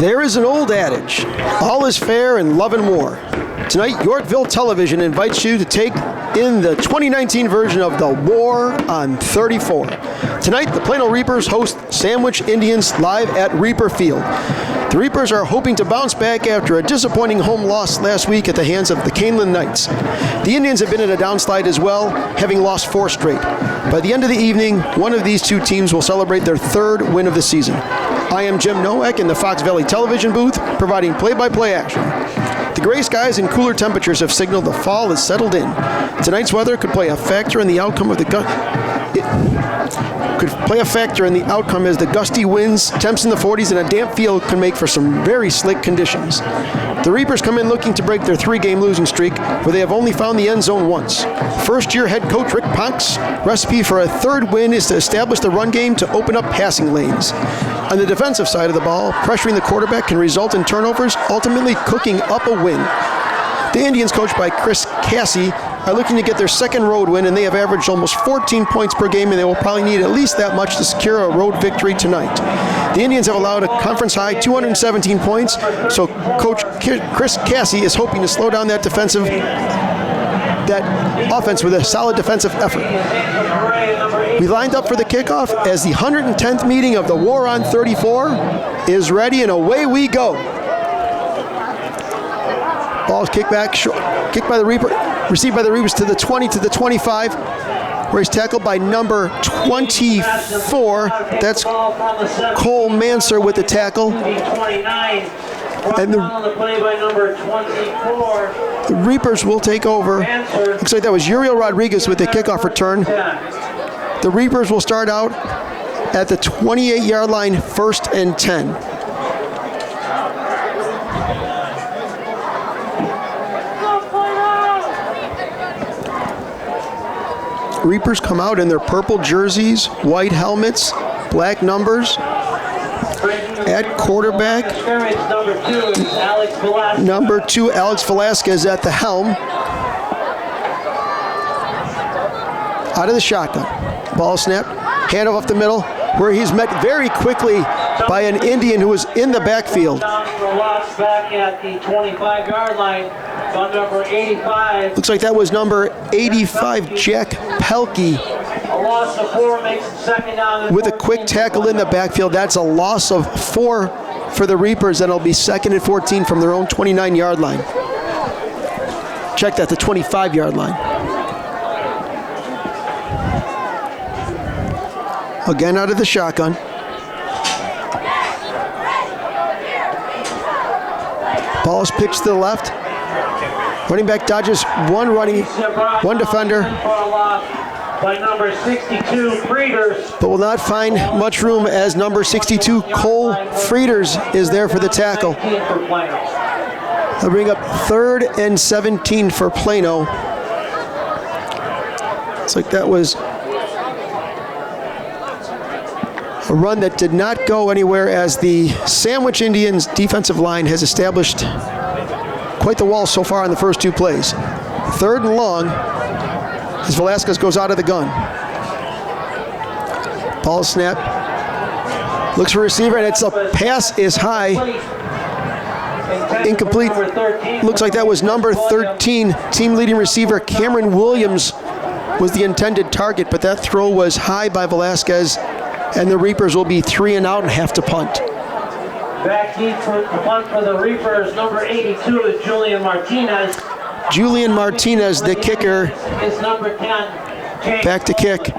There is an old adage, all is fair in love and war. Tonight, Yorkville Television invites you to take in the 2019 version of the War on 34. Tonight, the Plano Reapers host Sandwich Indians live at Reaper Field. The Reapers are hoping to bounce back after a disappointing home loss last week at the hands of the Canelan Knights. The Indians have been in a downslide as well, having lost 4 straight. By the end of the evening, one of these two teams will celebrate their 3rd win of the season. I am Jim Nowak in the Fox Valley television booth, providing play-by-play action. The gray skies and cooler temperatures have signaled the fall is settled in. Tonight's weather could play a factor in the outcome of as the gusty winds, temps in the 40s, and a damp field can make for some very slick conditions. The Reapers come in looking to break their 3-game losing streak, where they have only found the end zone once. First-year head coach Rick Ponk's recipe for a 3rd win is to establish the run game to open up passing lanes. On the defensive side of the ball, pressuring the quarterback can result in turnovers, ultimately cooking up a win. The Indians, coached by Chris Cassie, are looking to get their 2nd road win, and they have averaged almost 14 points per game, and they will probably need at least that much to secure a road victory tonight. The Indians have allowed a conference-high 217 points, so Coach Chris Cassie is hoping to slow down that offense with a solid defensive effort. We lined up for the kickoff as the 110th meeting of the War on 34 is ready, and away we go. Ball's kicked back, kicked by the Reaper, received by the Reapers to the 20, to the 25, where he's tackled by number 24. That's Cole Manser with the tackle. And the Reapers will take over. Looks like that was Uriel Rodriguez with the kickoff return. The Reapers will start out at the 28-yard line, 1st and 10. Reapers come out in their purple jerseys, white helmets, black numbers. At quarterback, number 2, Alex Velasquez at the helm. Out of the shotgun. Ball snap, handoff up the middle, where he's met very quickly by an Indian who was in the backfield. Back at the 25-yard line, number 85. Looks like that was number 85, Jack Pelkey. A loss of 4 makes it 2nd down. With a quick tackle in the backfield, that's a loss of 4 for the Reapers, and it'll be 2nd and 14 from their own 29-yard line. Check that, the 25-yard line. Again out of the shotgun. Ball is pitched to the left. Running back dodges one defender. By number 62, Frieders. But will not find much room as number 62, Cole Frieders, is there for the tackle. They'll bring up 3rd and 17 for Plano. It's like that was a run that did not go anywhere, as the Sandwich Indians defensive line has established quite the wall so far on the first 2 plays. 3rd and long as Velasquez goes out of the gun. Ball snap. Looks for a receiver, and a pass is high. Incomplete. Looks like that was number 13, team leading receiver Cameron Williams was the intended target, but that throw was high by Velasquez, and the Reapers will be 3 and out and have to punt. Back deep for the punt for the Reapers, number 82 is Julian Martinez. Julian Martinez, the kicker, is number 10. Back to kick.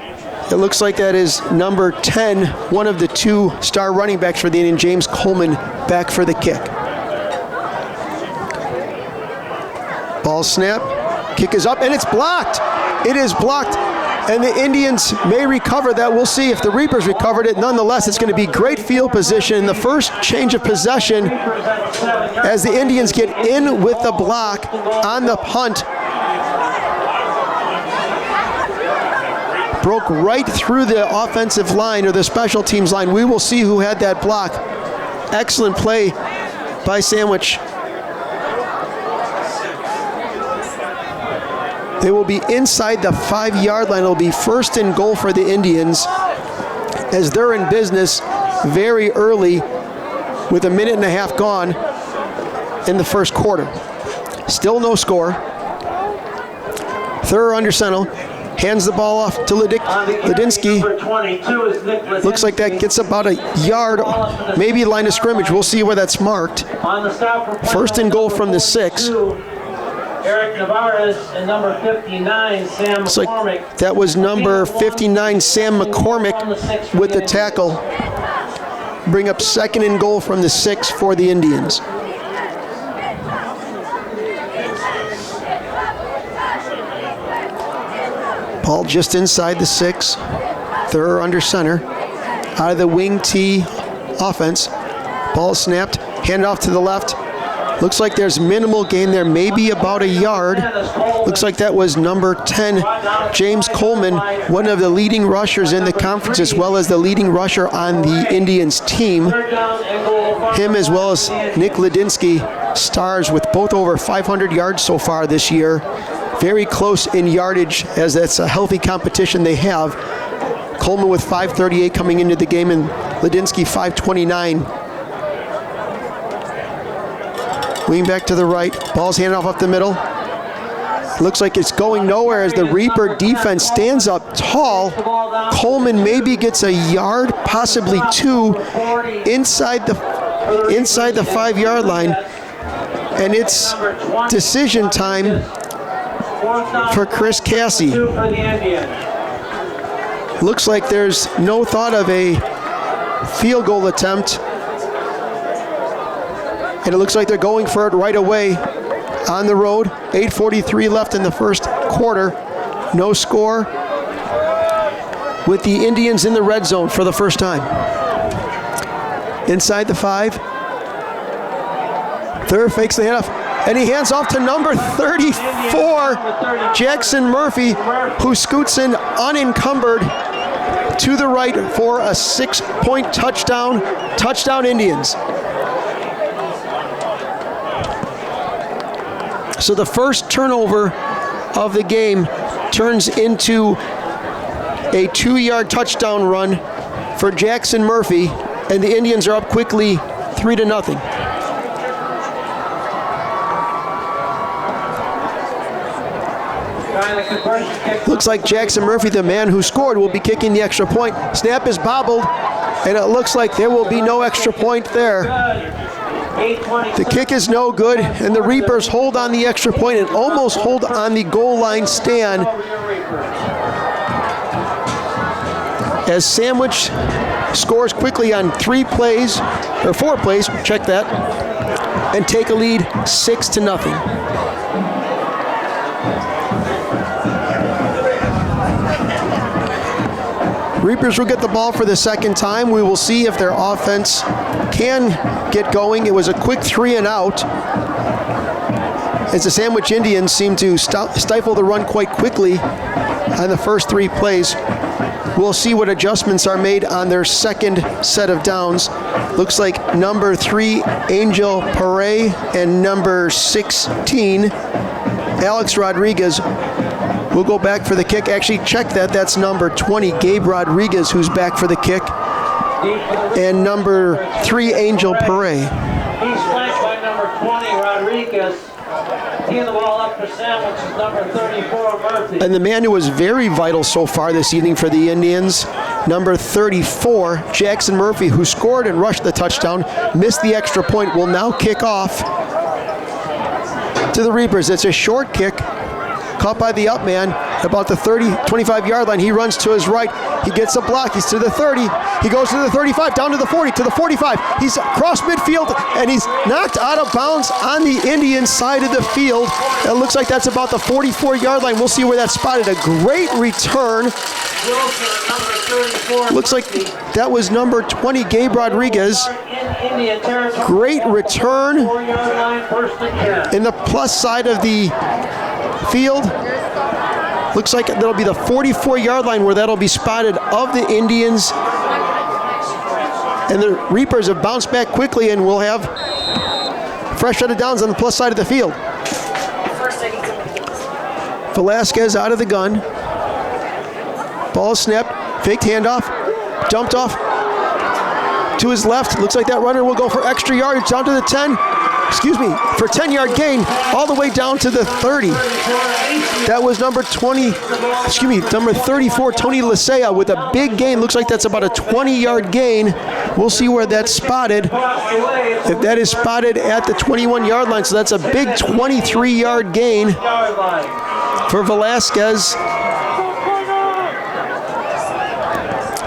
It looks like that is number 10, one of the 2 star running backs for the Indian, James Coleman, back for the kick. Ball snap. Kick is up, and it's blocked. It is blocked, and the Indians may recover that. We'll see if the Reapers recovered it. Nonetheless, it's going to be great field position in the first change of possession as the Indians get in with the block on the punt. Broke right through the offensive line, or the special teams line. We will see who had that block. Excellent play by Sandwich. They will be inside the 5-yard line. It'll be 1st and goal for the Indians as they're in business very early with a minute and a half gone in the first quarter. Still no score. Thurr under center. Hands the ball off to Ladinsky. Looks like that gets about a yard, maybe line of scrimmage. We'll see where that's marked. First and goal from the 6. Eric Navarez and number 59, Sam Looks McCormick. like that was number 59, Sam McCormick, with the tackle. Bring up second and goal from the 6 for the Indians. Ball just inside the 6. Thurr under center. Out of the wing T offense. Ball snapped. Hand off to the left. Looks like there's minimal gain there, maybe about a yard. Looks like that was number 10, James Coleman, one of the leading rushers in the conference, as well as the leading rusher on the Indians team. Him as well as Nick Ladinsky, stars with both over 500 yards so far this year. Very close in yardage, as that's a healthy competition they have. Coleman with 538 coming into the game, and Ladinsky 529. Wing back to the right. Ball's handed off up the middle. Looks like it's going nowhere as the Reaper defense stands up tall. Coleman maybe gets a yard, possibly 2, inside the 5-yard line. And it's decision time for Chris Cassie. Looks like there's no thought of a field goal attempt. And it looks like they're going for it right away on the road. 8:43 left in the first quarter. No score, with the Indians in the red zone for the first time. Inside the 5. Thurr fakes the handoff, and he hands off to number 34, Jackson Murphy, who scoots in unencumbered to the right for a 6-point touchdown. Touchdown Indians. So the first turnover of the game turns into a 2-yard touchdown run for Jackson Murphy, and the Indians are up quickly 3-0. Looks like Jackson Murphy, the man who scored, will be kicking the extra point. Snap is bobbled, and it looks like there will be no extra point there. The kick is no good, and the Reapers hold on the extra point and almost hold on the goal line stand as Sandwich scores quickly on 4 plays, check that, and take a lead 6-0. Reapers will get the ball for the second time. We will see if their offense can get going. It was a quick 3-and-out, as the Sandwich Indians seem to stifle the run quite quickly on the first 3 plays. We'll see what adjustments are made on their second set of downs. Looks like number 3, Angel Pare, and number 16, Alex Rodriguez, will go back for the kick. Actually, check that. That's number 20, Gabe Rodriguez, who's back for the kick. And number 3, Angel Pare. He's flanked by number 20, Rodriguez. Teeing the ball up for Sandwich is number 34, Murphy. And the man who was very vital so far this evening for the Indians, number 34, Jackson Murphy, who scored and rushed the touchdown, missed the extra point, will now kick off to the Reapers. It's a short kick, caught by the up man about the 25-yard line. He runs to his right. He gets a block. He's to the 30. He goes to the 35, down to the 40, to the 45. He's across midfield, and he's knocked out of bounds on the Indian side of the field. It looks like that's about the 44-yard line. We'll see where that's spotted. A great return. Looks like that was number 20, Gabe Rodriguez. Great return in the plus side of the field. Looks like that'll be the 44-yard line where that'll be spotted of the Indians. And the Reapers have bounced back quickly, and we'll have fresh set of downs on the plus side of the field. Velasquez out of the gun. Ball snapped, faked handoff, dumped off to his left. Looks like that runner will go for extra yardage down to the 10. Excuse me, for 10-yard gain all the way down to the 30. That was number 34, Tony Lisea with a big gain. Looks like that's about a 20-yard gain. We'll see where that's spotted. If that is spotted at the 21-yard line, so that's a big 23-yard gain for Velasquez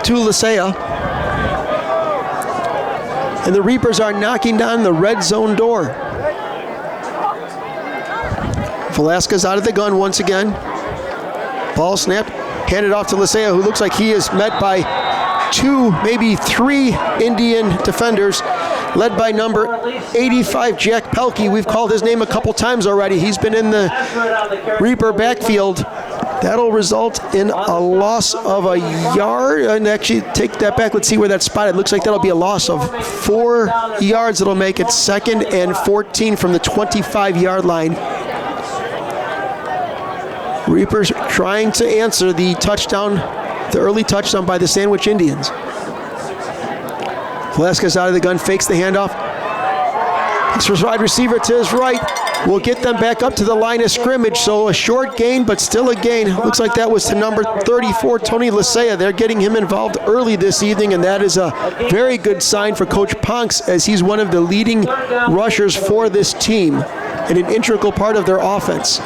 to Lisea. And the Reapers are knocking down the red zone door. Velasquez out of the gun once again. Ball snapped, handed off to Lisea, who looks like he is met by 2, maybe 3 Indian defenders, led by number 85, Jack Pelkey. We've called his name a couple times already. He's been in the Reaper backfield. That'll result in a loss of a yard. And actually, take that back. Let's see where that's spotted. Looks like that'll be a loss of 4 yards. It'll make it 2nd and 14 from the 25-yard line. Reapers trying to answer the touchdown, the early touchdown by the Sandwich Indians. Velasquez out of the gun, fakes the handoff. This wide receiver to his right will get them back up to the line of scrimmage. So a short gain, but still a gain. Looks like that was to number 34, Tony Lisea. They're getting him involved early this evening, and that is a very good sign for Coach Ponks, as he's one of the leading rushers for this team and an integral part of their offense.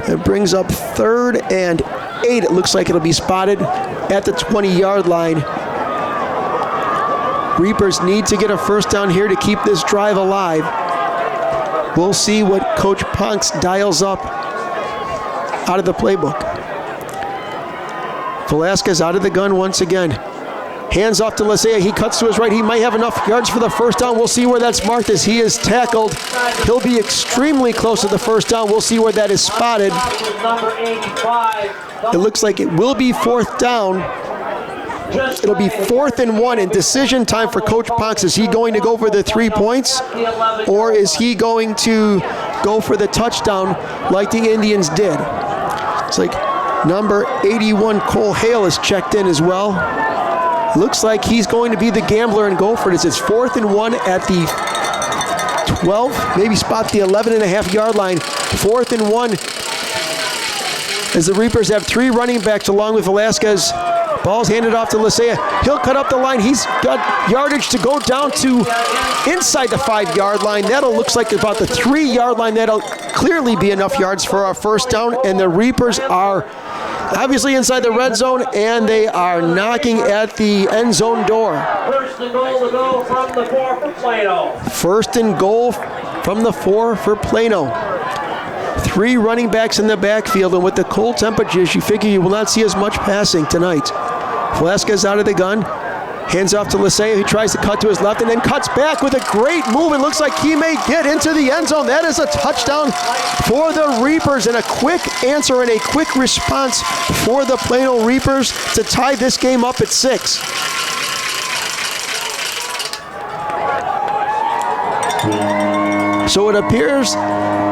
It brings up 3rd and 8. It looks like it'll be spotted at the 20-yard line. Reapers need to get a first down here to keep this drive alive. We'll see what Coach Ponks dials up out of the playbook. Velasquez out of the gun once again. Hands off to Lisea. He cuts to his right. He might have enough yards for the first down. We'll see where that's marked as he is tackled. He'll be extremely close to the first down. We'll see where that is spotted. It looks like it will be 4th down. It'll be 4th and 1 in decision time for Coach Ponks. Is he going to go for the 3 points, or is he going to go for the touchdown like the Indians did? It's like number 81, Cole Hale, is checked in as well. Looks like he's going to be the gambler and go for it. It's 4th and 1 at the 12, maybe spot the 11.5-yard line. 4th and 1 as the Reapers have 3 running backs along with Velasquez. Ball's handed off to Lisea. He'll cut up the line. He's got yardage to go down to inside the 5-yard line. That'll looks like about the 3-yard line. That'll clearly be enough yards for our first down. And the Reapers are obviously inside the red zone, and they are knocking at the end zone door. First and goal to go from the 4 for Plano. First and goal from the 4 for Plano. 3 running backs in the backfield, and with the cold temperatures, you figure you will not see as much passing tonight. Velasquez out of the gun. Hands off to Lisea. He tries to cut to his left and then cuts back with a great move. It looks like he may get into the end zone. That is a touchdown for the Reapers, and a quick answer and a quick response for the Plano Reapers to tie this game up at 6. So it appears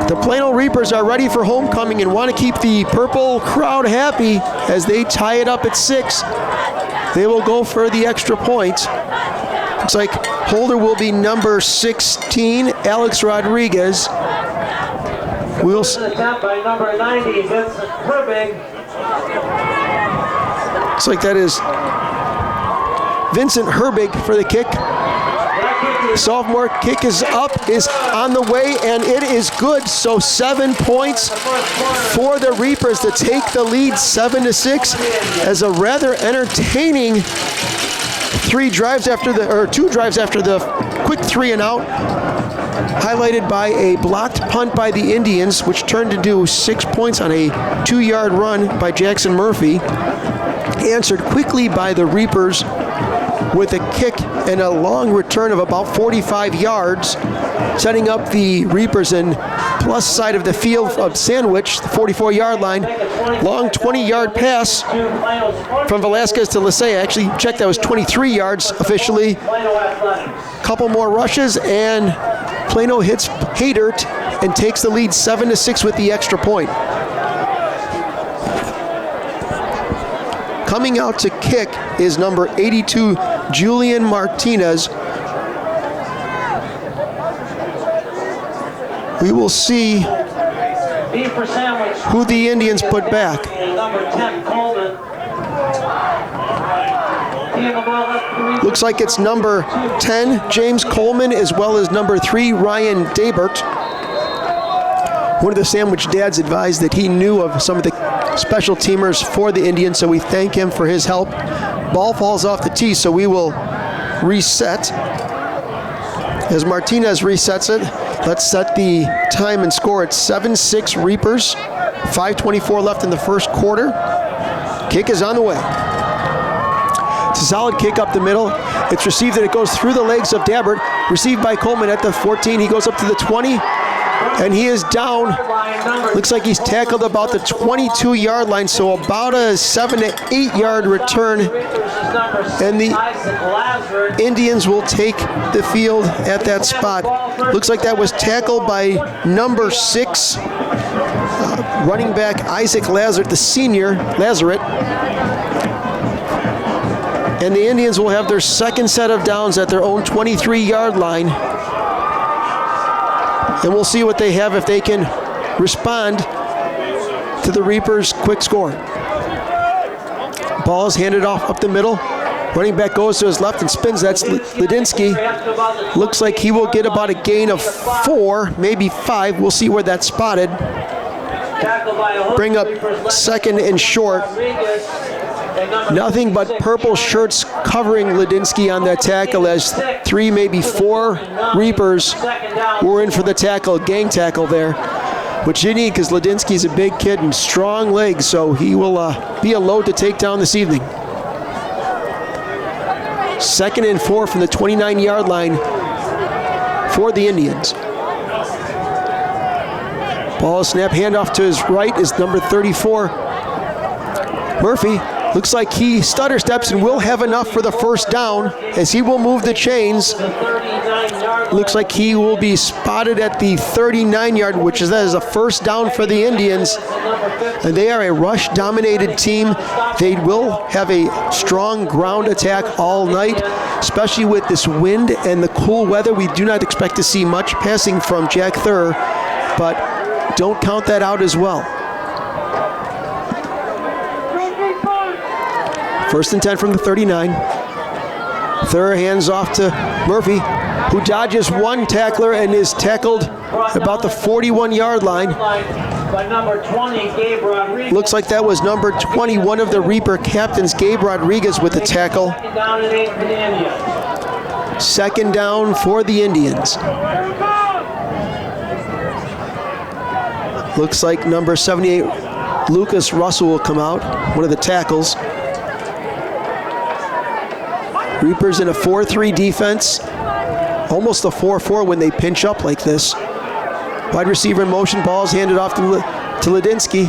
the Plano Reapers are ready for homecoming and want to keep the purple crowd happy as they tie it up at 6. They will go for the extra point. Looks like holder will be number 16, Alex Rodriguez. We'll by number 90, Vincent Herbig. Looks like that is Vincent Herbig for the kick. Sophomore kick is up, is on the way, and it is good. So 7 points for the Reapers to take the lead 7-6 as a rather entertaining 2 drives after the quick 3 and out, highlighted by a blocked punt by the Indians, which turned into 6 points on a 2-yard run by Jackson Murphy, answered quickly by the Reapers with a kick and a long return of about 45 yards, setting up the Reapers in plus side of the field of Sandwich, the 44-yard line. Long 20-yard pass from Velasquez to Lisea. Actually, check, that was 23 yards officially. Couple more rushes, and Plano hits pay dirt and takes the lead 7-6 with the extra point. Coming out to kick is number 82, Julian Martinez. We will see who the Indians put back. Number 10, Coleman. Looks like it's number 10, James Coleman, as well as number 3, Ryan Dabert. One of the Sandwich Dads advised that he knew of some of the special teamers for the Indians, so we thank him for his help. Ball falls off the tee, so we will reset. As Martinez resets it, let's set the time and score at 7-6 Reapers. 5:24 left in the first quarter. Kick is on the way. It's a solid kick up the middle. It's received and it goes through the legs of Dabert. Received by Coleman at the 14. He goes up to the 20. And he is down. Looks like he's tackled about the 22-yard line, so about a 7 to 8 yard return. And the Indians will take the field at that spot. Looks like that was tackled by number 6, running back Isaac Lazarette, the senior, Lazarette. And the Indians will have their second set of downs at their own 23-yard line. And we'll see what they have if they can respond to the Reapers' quick score. Ball is handed off up the middle. Running back goes to his left and spins. That's Lidinsky. Looks like he will get about a gain of 4, maybe 5. We'll see where that's spotted. Bring up second and short. Nothing but purple shirts covering Lidinsky on that tackle, as 3, maybe 4 Reapers were in for the tackle, gang tackle there, which you need because Lidinsky's a big kid and strong legs, so he will be a load to take down this evening. 2nd and 4 from the 29-yard line for the Indians. Ball snap, handoff to his right is number 34, Murphy. Looks like he stutter steps and will have enough for the first down, as he will move the chains. Looks like he will be spotted at the 39-yard, which is a first down for the Indians. And they are a rush-dominated team. They will have a strong ground attack all night, especially with this wind and the cool weather. We do not expect to see much passing from Jack Thur, but don't count that out as well. 1st and 10 from the 39. Thur hands off to Murphy, who dodges one tackler and is tackled about the 41-yard line. Looks like that was number 20, one of the Reaper captains, Gabe Rodriguez, with the tackle. 2nd down for the Indians. Looks like number 78, Lucas Russell, will come out, one of the tackles. Reapers in a 4-3 defense, almost a 4-4 when they pinch up like this. Wide receiver in motion, ball's handed off to Lidinsky.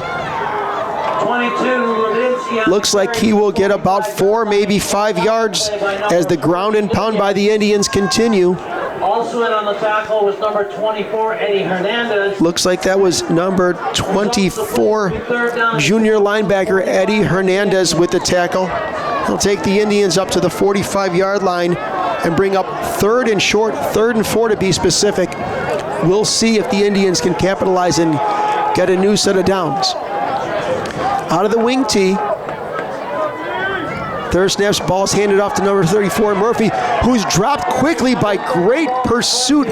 22, Looks like he will get about 4, maybe 5 yards as the ground and pound by the Indians continue. Also in on the tackle was number 24, Eddie Hernandez. Looks like that was number 24, junior linebacker Eddie Hernandez with the tackle. He'll take the Indians up to the 45-yard line and bring up 3rd and short, 3rd and 4 to be specific. We'll see if the Indians can capitalize and get a new set of downs. Out of the wing tee, Third snaps, ball's handed off to number 34, Murphy, who's dropped quickly by great pursuit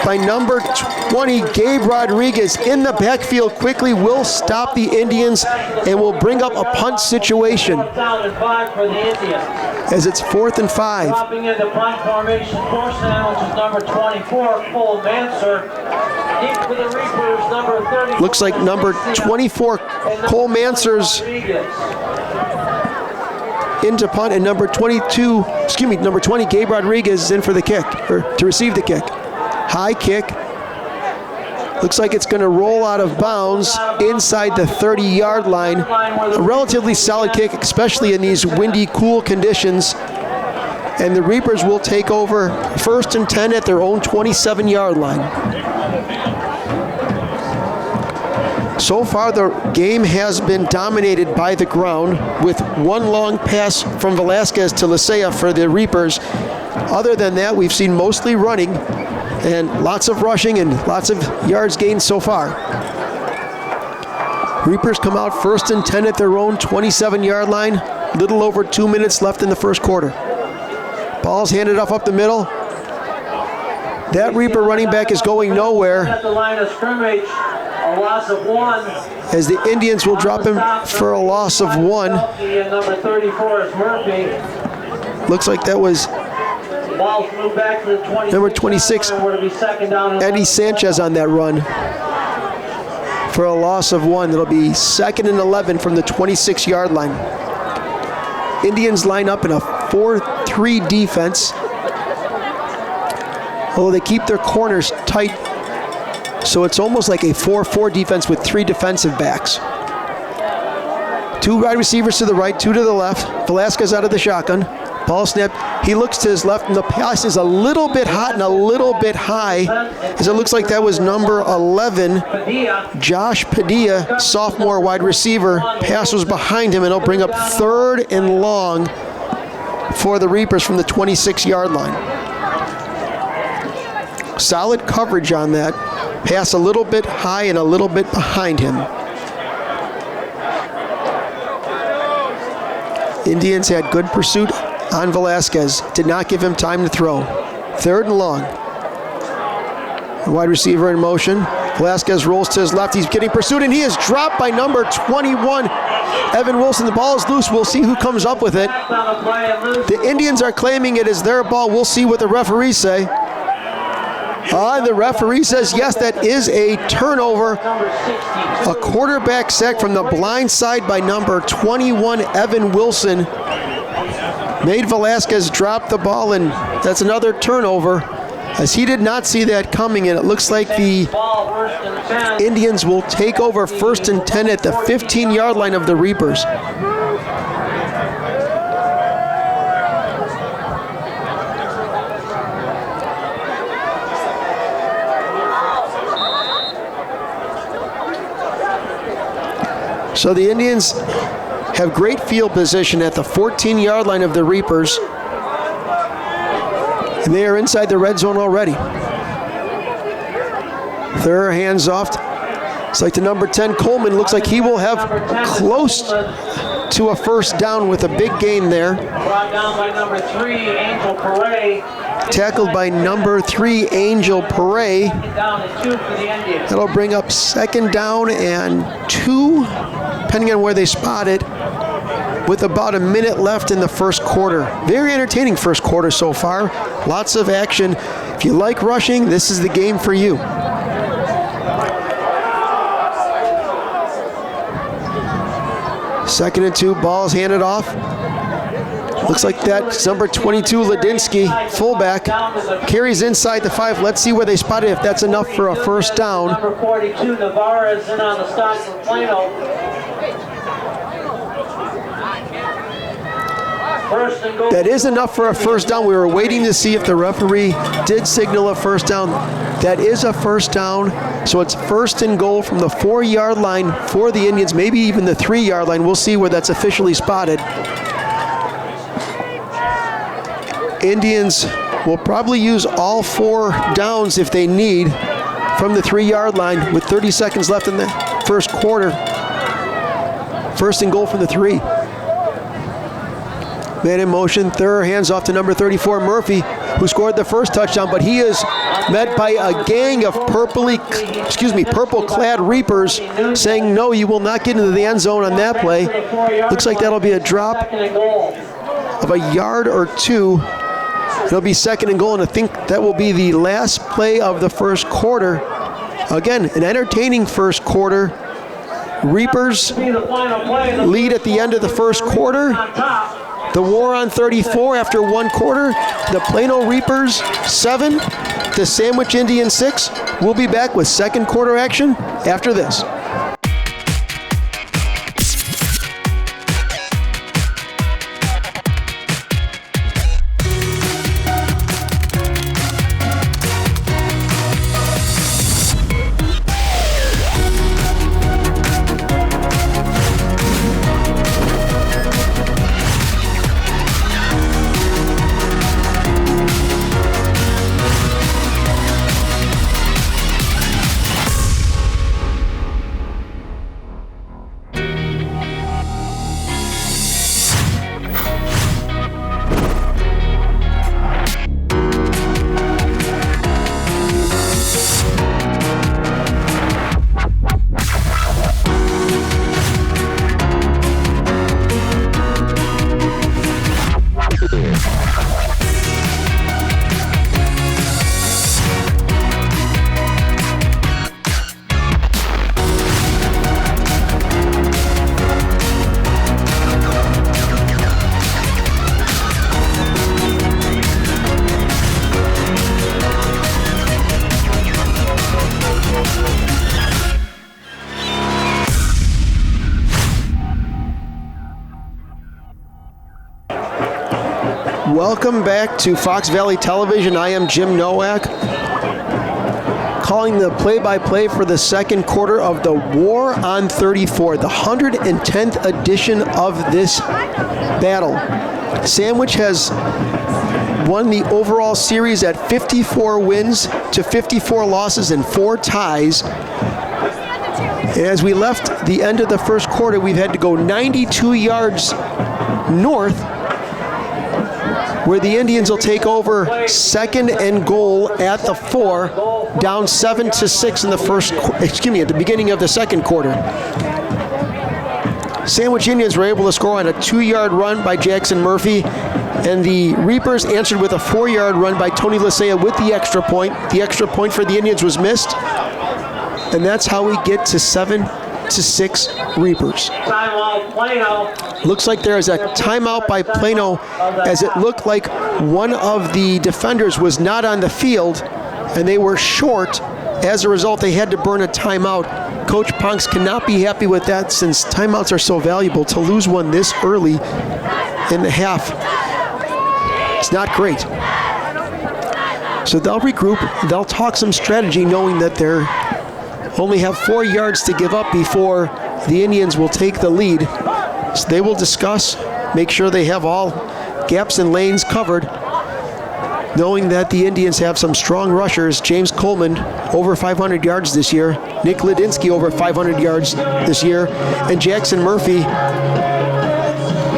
by number 20, Gabe Rodriguez. In the backfield quickly, will stop the Indians and will bring up a punt situation. As it's 4th and 5. Dropping into punt formation, force which is number 24, Cole Manser. Deep for the Reapers, number 30. Looks like number 24, Cole Manser's into punt, and number 20, Gabe Rodriguez is in for the kick, or to receive the kick. High kick. Looks like it's going to roll out of bounds inside the 30-yard line. A relatively solid kick, especially in these windy, cool conditions. And the Reapers will take over 1st and 10 at their own 27-yard line. So far, the game has been dominated by the ground with one long pass from Velasquez to Licea for the Reapers. Other than that, we've seen mostly running and lots of rushing and lots of yards gained so far. Reapers come out 1st and 10 at their own 27-yard line. Little over 2 minutes left in the first quarter. Ball's handed off up the middle. That Reaper running back is going nowhere, At the line of scrimmage, a loss of 1. as the Indians will drop him for a loss of 1. Number 34 is Murphy. Looks like that was Ball's moved back to the 26. number 26, Eddie Sanchez on that run for a loss of 1. That'll be 2nd and 11 from the 26-yard line. Indians line up in a 4-3 defense. Although they keep their corners tight, so it's almost like a 4-4 defense with 3 defensive backs. 2 wide receivers to the right, 2 to the left. Velasquez out of the shotgun. Ball snap. He looks to his left, and the pass is a little bit hot and a little bit high, as it looks like that was number 11, Josh Padilla, sophomore wide receiver. Pass was behind him, and it'll bring up 3rd and long for the Reapers from the 26-yard line. Solid coverage on that. Pass a little bit high and a little bit behind him. Indians had good pursuit on Velasquez. Did not give him time to throw. 3rd and long. The wide receiver in motion. Velasquez rolls to his left. He's getting pursued, and he is dropped by number 21, Evan Wilson. The ball is loose. We'll see who comes up with it. The Indians are claiming it is their ball. We'll see what the referees say. The referee says yes, that is a turnover. A quarterback sack from the blind side by number 21, Evan Wilson. Made Velasquez drop the ball, and that's another turnover, as he did not see that coming, and it looks like the Indians will take over 1st and 10 at the 15-yard line of the Reapers. So the Indians have great field position at the 14-yard line of the Reapers, and they are inside the red zone already. They're hands off. It's like the number 10, Coleman, looks like he will have close to a 1st down with a big gain there. Brought down by number 3, Angel Paray. Tackled by number 3, Angel Paray. Down to 2 for the Indians. That'll bring up 2nd down and 2, depending on where they spot it, with about a minute left in the first quarter. Very entertaining first quarter so far. Lots of action. If you like rushing, this is the game for you. Second and 2, ball's handed off. Looks like that's number 22, Ladinsky, fullback, carries inside the 5. Let's see where they spot it, if that's enough for a 1st down. Number 42, Navarre is in on the stop from Plano. That is enough for a 1st down. We were waiting to see if the referee did signal a 1st down. That is a 1st down, so it's 1st and goal from the 4-yard line for the Indians, maybe even the 3-yard line. We'll see where that's officially spotted. Indians will probably use all 4 downs if they need from the 3-yard line with 30 seconds left in the first quarter. 1st and goal from the 3. Man in motion, Thurr hands off to number 34, Murphy, who scored the first touchdown, but he is met by a gang of purple-clad Reapers saying, no, you will not get into the end zone on that play. Looks like that'll be a drop of a yard or 2. It'll be 2nd and goal, and I think that will be the last play of the first quarter. Again, an entertaining first quarter. Reapers lead at the end of the first quarter. The war on 34 after 1 quarter. The Plano Reapers 7, the Sandwich Indians 6. We'll be back with second quarter action after this. Welcome back to Fox Valley Television. I am Jim Nowak, calling the play-by-play for the second quarter of the War on 34, the 110th edition of this battle. Sandwich has won the overall series at 54 wins to 54 losses and 4 ties. As we left the end of the first quarter, we've had to go 92 yards north, where the Indians will take over second and goal at the 4, down 7-6 in the at the beginning of the second quarter. Sandwich Indians were able to score on a 2-yard run by Jackson Murphy, and the Reapers answered with a 4-yard run by Tony Lisea with the extra point. The extra point for the Indians was missed, and that's how we get to 7-6 Reapers. Timeout, Plano. Looks like there is a timeout by Plano, as it looked like one of the defenders was not on the field and they were short. As a result, they had to burn a timeout. Coach Ponks cannot be happy with that, since timeouts are so valuable. To lose one this early in the half, it's not great. So they'll regroup, they'll talk some strategy, knowing that they're only have 4 yards to give up before the Indians will take the lead. So they will discuss, make sure they have all gaps and lanes covered, knowing that the Indians have some strong rushers. James Coleman, over 500 yards this year. Nick Ladinsky, over 500 yards this year. And Jackson Murphy,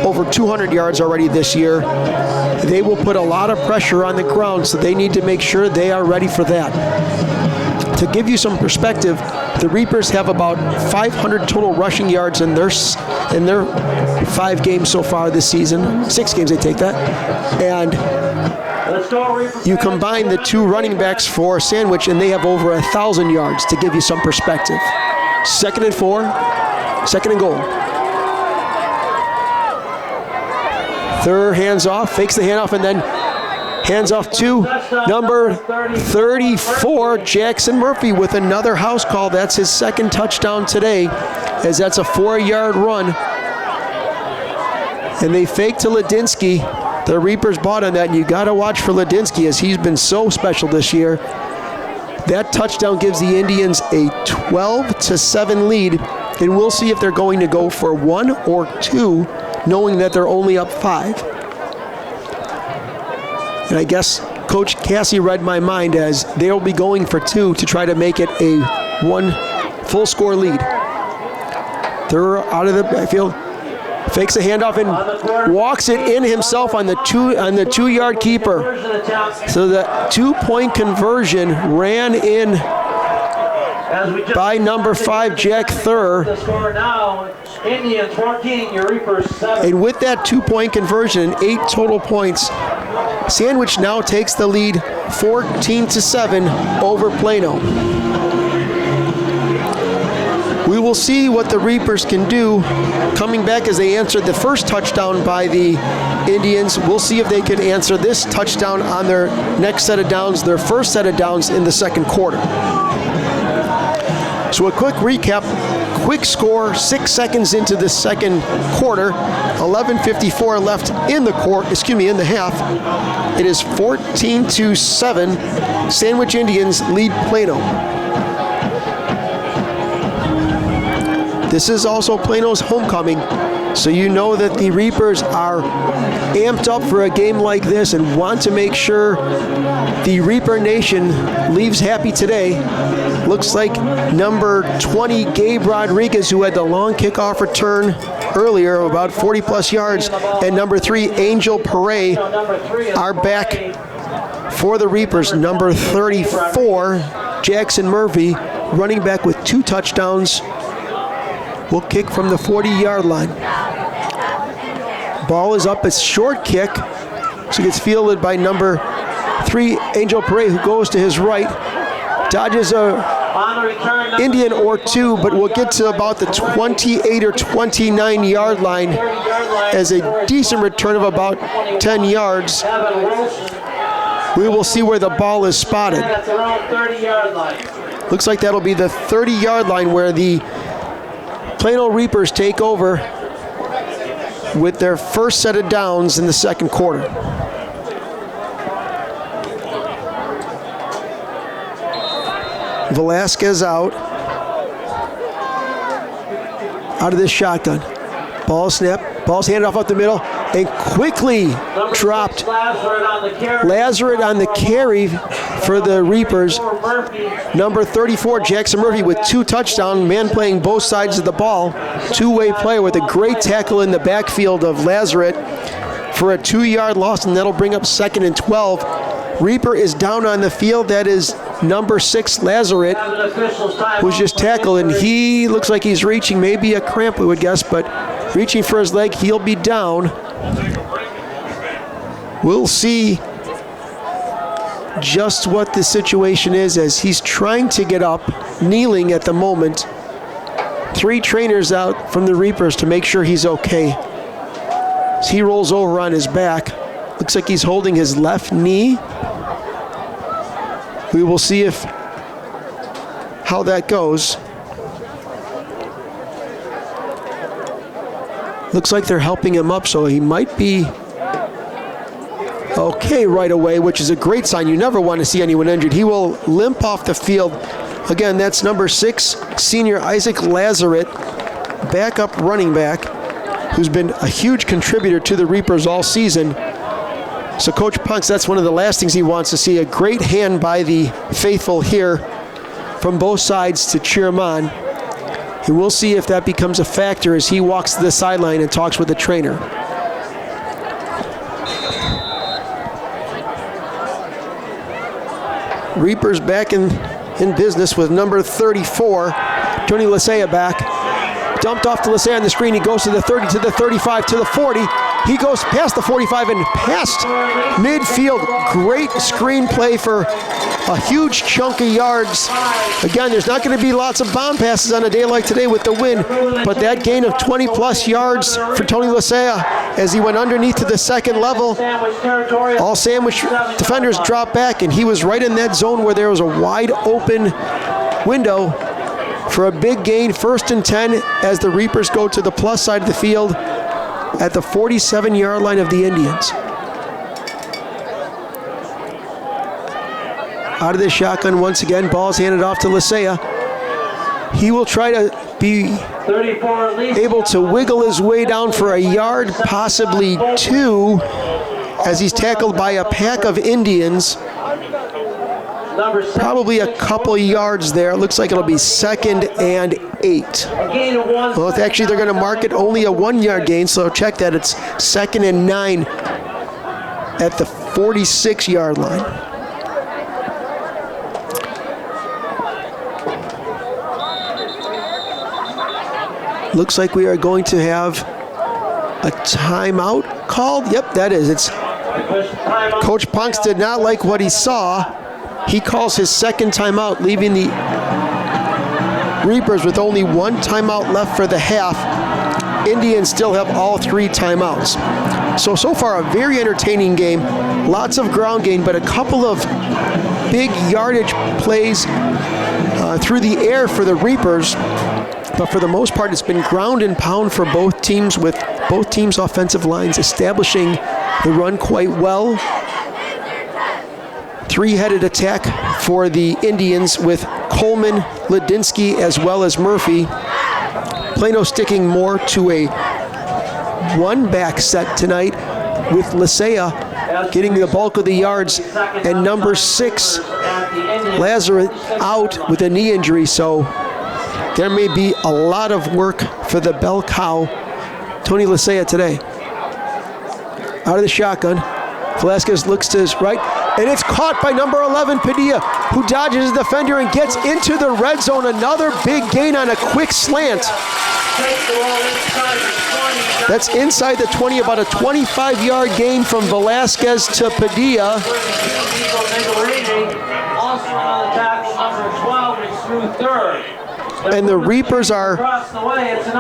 over 200 yards already this year. They will put a lot of pressure on the ground, so they need to make sure they are ready for that. To give you some perspective, the Reapers have about 500 total rushing yards in their 5 games so far this season. 6 games, they take that. And you combine the 2 running backs for Sandwich, and they have over 1,000 yards, to give you some perspective. 2nd and 4, 2nd and goal. Third, hands off, fakes the handoff, and then hands off to number 34, Jackson Murphy, with another house call. That's his 2nd touchdown today, as that's a 4-yard run. And they fake to Ladinsky. The Reapers bought on that, and you got to watch for Ladinsky, as he's been so special this year. That touchdown gives the Indians a 12-7 lead, and we'll see if they're going to go for 1 or 2, knowing that they're only up 5. And I guess Coach Cassie read my mind, as they'll be going for 2 to try to make it a 1 full score lead. They're out of the backfield, fakes a handoff and walks it in himself on the 2-yard keeper. So the 2-point conversion ran in by number 5, Jack Thur. Indians 14, your Reapers 7. And with that 2-point conversion, 8 total points, Sandwich now takes the lead 14-7 over Plano. We will see what the Reapers can do coming back, as they answered the first touchdown by the Indians. We'll see if they can answer this touchdown on their next set of downs, their first set of downs in the second quarter. So a quick recap, quick score, 6 seconds into the second quarter, 11:54 left in the in the half. It is 14-7. Sandwich Indians lead Plano. This is also Plano's homecoming, so you know that the Reapers are amped up for a game like this and want to make sure the Reaper Nation leaves happy today. Looks like number 20, Gabe Rodriguez, who had the long kickoff return earlier, about 40-plus yards, and number 3, Angel Pere, are back for the Reapers. Number 34, Jackson Murphy, running back with 2 touchdowns, will kick from the 40-yard line. Ball is up, it's short kick, so it gets fielded by number 3, Angel Pere, who goes to his right, dodges a Indian or 2, but will get to about the 28 or 29-yard line, as a decent return of about 10 yards. We will see where the ball is spotted. Looks like that'll be the 30-yard line, where the Plano Reapers take over with their first set of downs in the second quarter. Velasquez out. Out of this shotgun. Ball snap. Ball's handed off up the middle and quickly dropped. Lazarus on the carry for the Reapers. Number 34, Jackson Murphy, with 2 touchdowns. Man playing both sides of the ball. Two-way player with a great tackle in the backfield of Lazarus for a 2-yard loss, and that'll bring up 2nd and 12. Reaper is down on the field. That is number 6, Lazarus, who's just tackled, and he looks like he's reaching, maybe a cramp, we would guess, but reaching for his leg. He'll be down. We'll see just what the situation is as he's trying to get up, kneeling at the moment. 3 trainers out from the Reapers to make sure he's okay. As he rolls over on his back, looks like he's holding his left knee. We will see how that goes. Looks like they're helping him up, so he might be okay right away, which is a great sign. You never want to see anyone injured. He will limp off the field. Again, that's number 6, senior Isaac Lazarus, backup running back, who's been a huge contributor to the Reapers all season. So Coach Punks, that's one of the last things he wants to see. A great hand by the faithful here from both sides to cheer him on. And we'll see if that becomes a factor as he walks to the sideline and talks with the trainer. Reapers back in business with number 34, Tony Lisea back. Dumped off to Lisea on the screen. He goes to the 30, to the 35, to the 40. He goes past the 45 and past midfield. Great screen play for a huge chunk of yards. Again, there's not going to be lots of bomb passes on a day like today with the wind, but that gain of 20-plus yards for Tony Lisea as he went underneath to the second level. All sandwich defenders dropped back, and he was right in that zone where there was a wide open window for a big gain. 1st and 10 as the Reapers go to the plus side of the field at the 47-yard line of the Indians. Out of this shotgun once again, ball's handed off to Lisea. He will try to be able to wiggle his way down for a yard, possibly 2, as he's tackled by a pack of Indians. Probably a couple yards there. It looks like it'll be 2nd and 8. Well, actually, they're going to mark it only a 1-yard gain, so check that. It's 2nd and 9 at the 46-yard line. Looks like we are going to have a timeout called. Yep, that is. It's Coach Punks did not like what he saw. He calls his 2nd timeout, leaving the Reapers with only 1 timeout left for the half. Indians still have all 3 timeouts. So far, a very entertaining game. Lots of ground game, but a couple of big yardage plays through the air for the Reapers. But for the most part, it's been ground and pound for both teams, with both teams' offensive lines establishing the run quite well. 3-headed attack for the Indians with Coleman, Ladinsky, as well as Murphy. Plano sticking more to a 1-back set tonight with Lisea getting the bulk of the yards and number 6, Lazarus, out with a knee injury. So there may be a lot of work for the bell cow, Tony Lisea, today. Out of the shotgun, Velasquez looks to his right, and it's caught by number 11, Padilla, who dodges the defender and gets into the red zone. Another big gain on a quick slant. That's inside the 20, about a 25-yard gain from Velasquez to Padilla. Also on the tackle, number 12 is through 3rd. And the Reapers are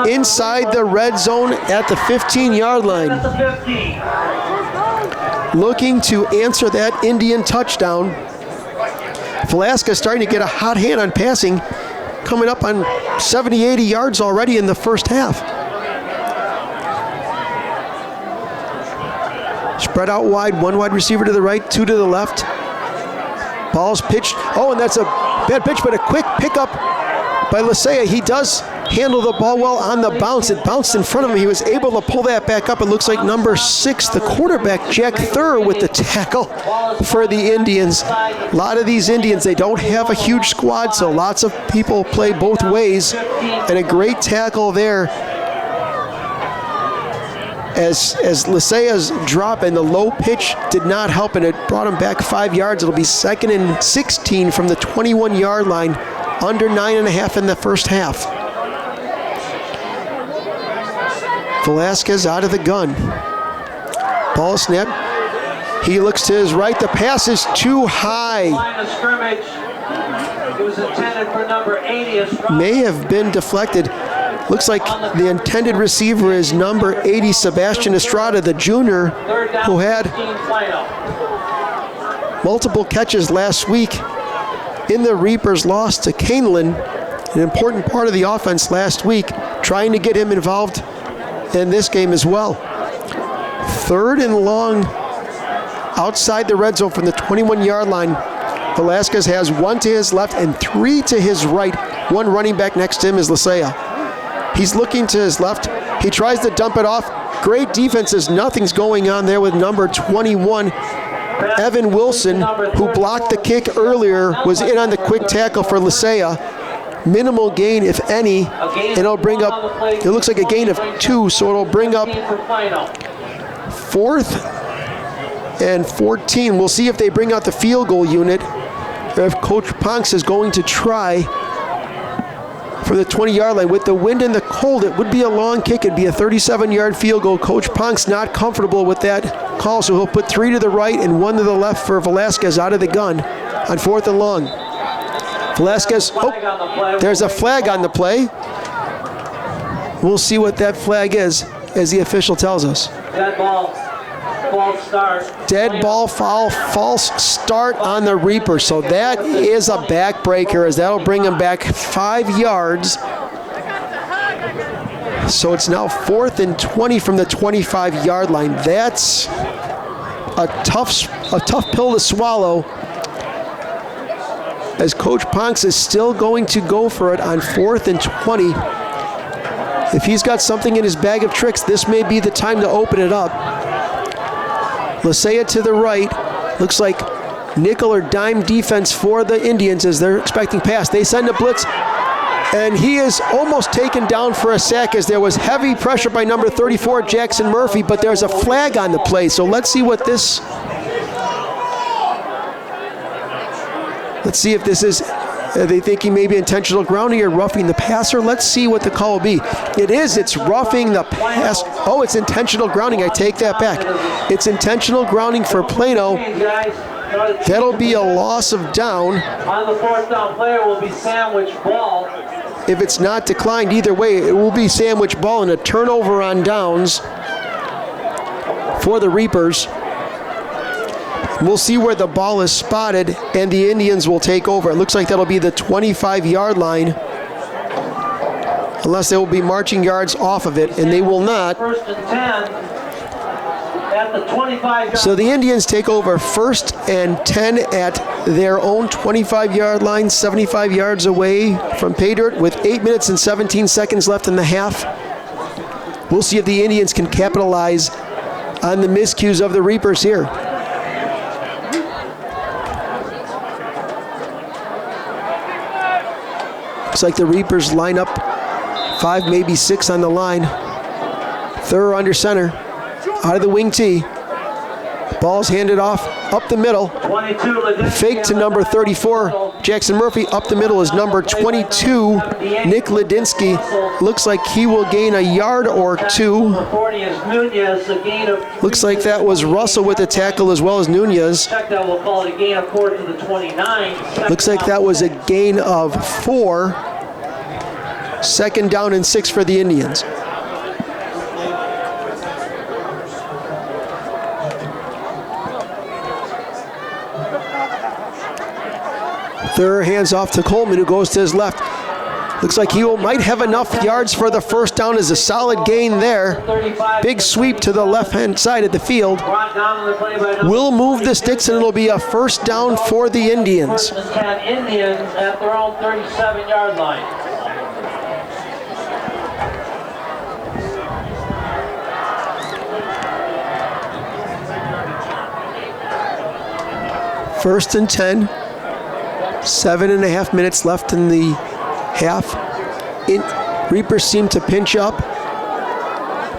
inside the red zone at the 15-yard line, looking to answer that Indian touchdown. Velasquez starting to get a hot hand on passing, coming up on 70, 80 yards already in the first half. Spread out wide, 1 wide receiver to the right, 2 to the left. Ball's pitched. Oh, and that's a bad pitch, but a quick pickup by Lisea. He does handle the ball well on the bounce. It bounced in front of him. He was able to pull that back up. It looks like number 6, the quarterback, Jack Thur, with the tackle for the Indians. A lot of these Indians, they don't have a huge squad, so lots of people play both ways. And a great tackle there as Licea's drop and the low pitch did not help, and it brought him back 5 yards. It'll be 2nd and 16 from the 21-yard line, under 9.5 in the first half. Velasquez out of the gun. Ball snap. He looks to his right. The pass is too high. Line of scrimmage. It was intended for number 80. May have been deflected. Looks like the intended receiver is number 80, Sebastian Estrada, the junior, who had multiple catches last week in the Reapers' loss to Canelan, an important part of the offense last week, trying to get him involved in this game as well. 3rd and long outside the red zone from the 21-yard line. Velasquez has 1 to his left and 3 to his right. One running back next to him is Lisea. He's looking to his left. He tries to dump it off. Great defenses. Nothing's going on there with number 21. Evan Wilson, who blocked the kick earlier, was in on the quick tackle for Lisea. Minimal gain, if any, and it'll bring up, it looks like a gain of 2, so it'll bring up 4th and 14. We'll see if they bring out the field goal unit, or if Coach Ponks is going to try for the 20-yard line. With the wind and the cold, it would be a long kick. It'd be a 37-yard field goal. Coach Ponks not comfortable with that call, so he'll put 3 to the right and 1 to the left for Velasquez out of the gun on 4th and long. Velasquez, oh, there's a flag on the play. We'll see what that flag is as the official tells us. Dead ball, false start. Dead ball, foul, false start on the Reaper. So that is a backbreaker, as that'll bring him back 5 yards. So it's now 4th and 20 from the 25-yard line. That's a tough pill to swallow, as Coach Ponks is still going to go for it on 4th and 20. If he's got something in his bag of tricks, this may be the time to open it up. Lisea to the right. Looks like nickel or dime defense for the Indians as they're expecting pass. They send a blitz, and he is almost taken down for a sack as there was heavy pressure by number 34, Jackson Murphy, but there's a flag on the play. So let's see what this... Let's see if this is, are they thinking maybe intentional grounding or roughing the passer? Let's see what the call will be. It is, it's roughing the pass. Oh, it's intentional grounding. I take that back. It's intentional grounding for Plano. That'll be a loss of down. On the 4th down player will be sandwich ball. If it's not declined either way, it will be sandwich ball and a turnover on downs for the Reapers. We'll see where the ball is spotted, and the Indians will take over. It looks like that'll be the 25-yard line, unless they will be marching yards off of it, and they will not. 1st and 10 at the 25-yard. So the Indians take over 1st and 10 at their own 25-yard line, 75 yards away from pay dirt, with 8 minutes and 17 seconds left in the half. We'll see if the Indians can capitalize on the miscues of the Reapers here. Looks like the Reapers line up 5, maybe 6 on the line. Thur under center, out of the wing tee. Ball's handed off up the middle. Fake to number 34, Jackson Murphy. Up the middle is number 22, Nick Ladinsky. Looks like he will gain a yard or 2. Looks like that was Russell with the tackle as well as Nunez. Looks like that was a gain of 4. 2nd down and 6 for the Indians. Thur hands off to Coleman, who goes to his left. Looks like he might have enough yards for the first down as a solid gain there. Big sweep to the left-hand side of the field. Will move the sticks and it'll be a first down for the Indians. 10 Indians at their own 37-yard line. First and 10. 7.5 minutes left in the half. Reapers seem to pinch up.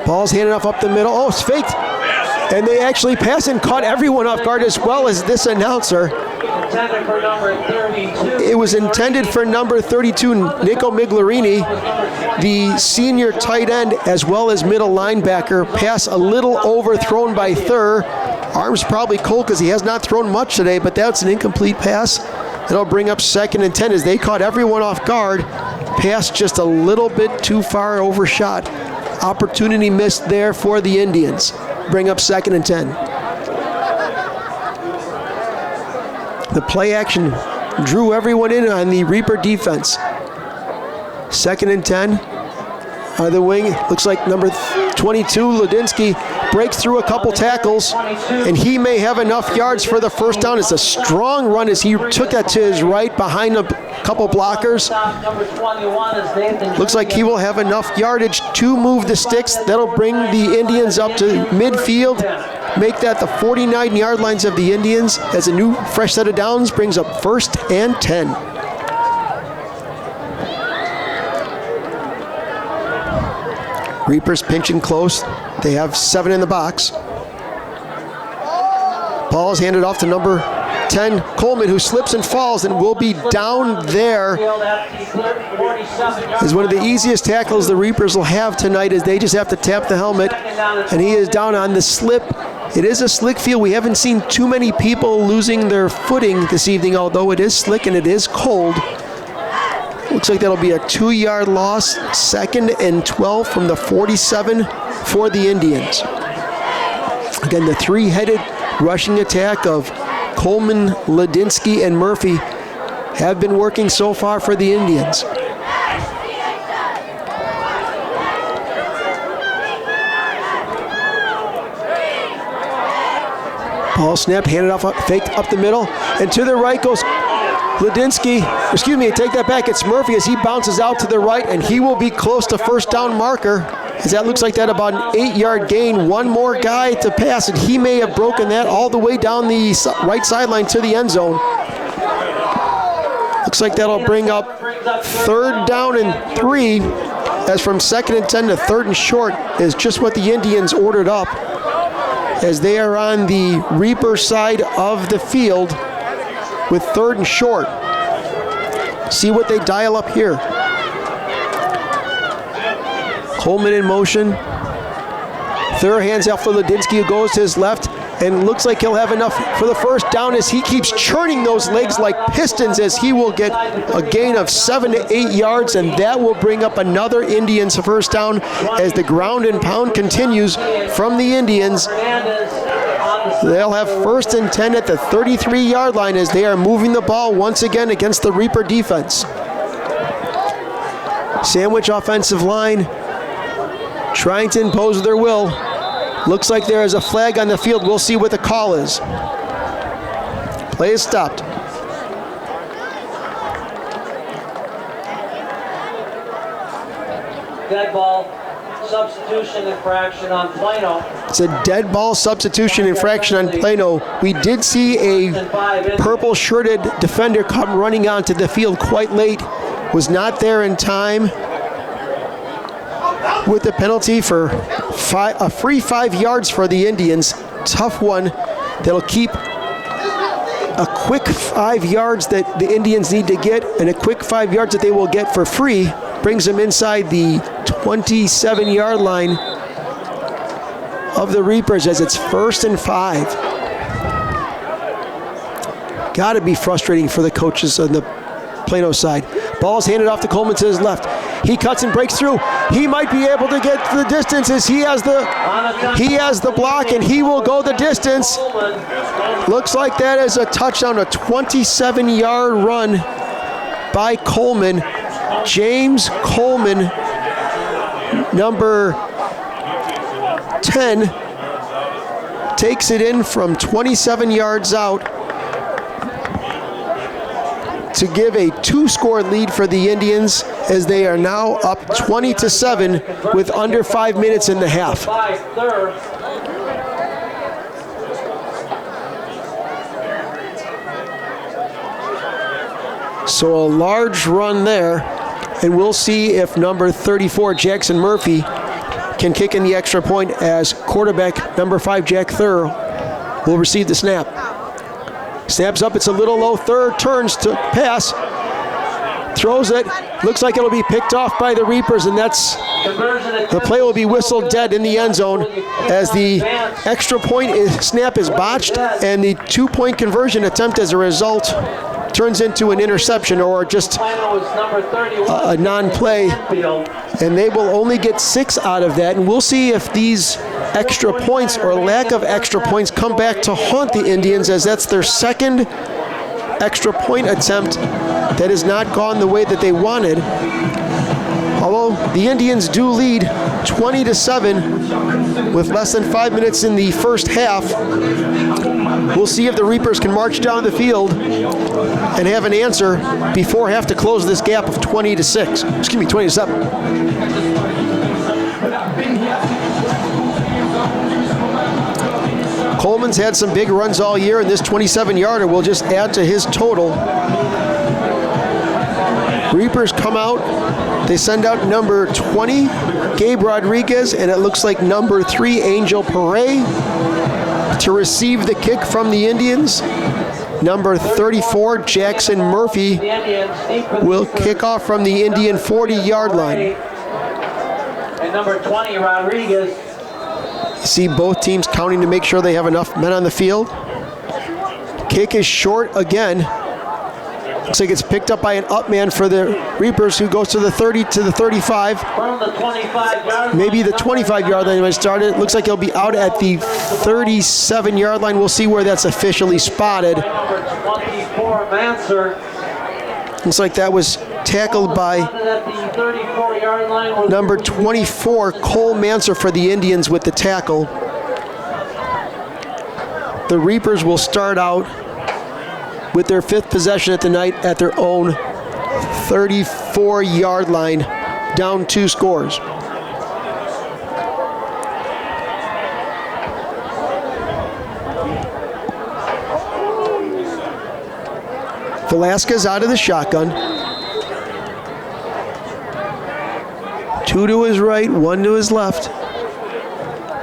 Ball's handed off up the middle. Oh, it's faked. And they actually pass and caught everyone off guard as well as this announcer. Intended for number 32. It was intended for number 32, Nico Miglarini, the senior tight end as well as middle linebacker. Pass a little overthrown by Thur. Arms probably cold because he has not thrown much today, but that's an incomplete pass. It'll bring up 2nd and 10 as they caught everyone off guard. Pass just a little bit too far overshot. Opportunity missed there for the Indians. Bring up 2nd and 10. The play action drew everyone in on the Reaper defense. 2nd and 10. The wing, looks like number 22, Ludinsky, breaks through a couple tackles, and he may have enough yards for the first down. It's a strong run as he took that to his right behind a couple blockers. Looks like he will have enough yardage to move the sticks. That'll bring the Indians up to midfield, make that the 49-yard lines of the Indians as a new fresh set of downs brings up 1st and 10. Reapers pinching close. They have 7 in the box. Ball is handed off to number 10, Coleman, who slips and falls and will be down there. Is one of the easiest tackles the Reapers will have tonight as they just have to tap the helmet, and he is down on the slip. It is a slick field. We haven't seen too many people losing their footing this evening, although it is slick and it is cold. Looks like that'll be a 2-yard loss. 2nd and 12 from the 47 for the Indians. Again, the 3-headed rushing attack of Coleman, Ludinsky, and Murphy have been working so far for the Indians. Ball snap, handed off, faked up the middle, and to the right goes Ludinsky, excuse me, take that back. It's Murphy as he bounces out to the right, and he will be close to first down marker. As that looks like that about an 8-yard gain. One more guy to pass, and he may have broken that all the way down the right sideline to the end zone. Looks like that'll bring up 3rd down and 3, as from 2nd and 10 to 3rd and short is just what the Indians ordered up, as they are on the Reaper side of the field with 3rd and short. See what they dial up here. Coleman in motion. Thur hands out for Ludinsky, who goes to his left, and looks like he'll have enough for the first down as he keeps churning those legs like pistons, as he will get a gain of 7 to 8 yards, and that will bring up another Indians first down as the ground and pound continues from the Indians. They'll have 1st and 10 at the 33-yard line as they are moving the ball once again against the Reaper defense. Sandwich offensive line trying to impose their will. Looks like there is a flag on the field. We'll see what the call is. Play is stopped. Dead ball. Substitution infraction on Plano. It's a dead ball substitution infraction on Plano. We did see a purple-shirted defender come running onto the field quite late. Was not there in time with the penalty for a free 5 yards for the Indians. Tough one that'll keep a quick 5 yards that the Indians need to get, and a quick 5 yards that they will get for free. Brings them inside the 27-yard line of the Reapers as it's 1st and 5. Got to be frustrating for the coaches on the Plano side. Ball's handed off to Coleman to his left. He cuts and breaks through. He might be able to get the distance as he has the block, and he will go the distance. Looks like that is a touchdown, a 27-yard run by Coleman. James Coleman, number 10, takes it in from 27 yards out to give a 2-score lead for the Indians, as they are now up 20-7 with under 5 minutes in the half. So a large run there, and we'll see if number 34, Jackson Murphy, can kick in the extra point, as quarterback number 5, Jack Thur, will receive the snap. Snaps up, it's a little low. Thur turns to pass, throws it, looks like it'll be picked off by the Reapers, and the play will be whistled dead in the end zone, as the extra point snap is botched, and the 2-point conversion attempt as a result turns into an interception, or just a non-play, and they will only get 6 out of that. And we'll see if these extra points or lack of extra points come back to haunt the Indians, as that's their second extra point attempt that has not gone the way that they wanted. Although the Indians do lead 20-7 with less than 5 minutes in the first half, we'll see if the Reapers can march down the field and have an answer before have to close this gap of 27. Coleman's had some big runs all year, and this 27-yarder will just add to his total. Reapers come out. They send out number 20, Gabe Rodriguez, and it looks like number 3, Angel Pere, to receive the kick from the Indians. Number 34, Jackson Murphy, will kick off from the Indian 40-yard line. And number 20, Rodriguez. You see both teams counting to make sure they have enough men on the field. Kick is short again. Looks like it's picked up by an up man for the Reapers, who goes to the 30 to the 35. From the 25-yard Maybe the 25-yard line when it started. Looks like he'll be out at the 37-yard line. We'll see where that's officially spotted. Number 24, Manser. Looks like that was tackled by At the 34-yard line. number 24, Cole Manser, for the Indians with the tackle. The Reapers will start out with their 5th possession at the night at their own 34-yard line, down 2 scores. Velasquez out of the shotgun. 2 to his right, 1 to his left.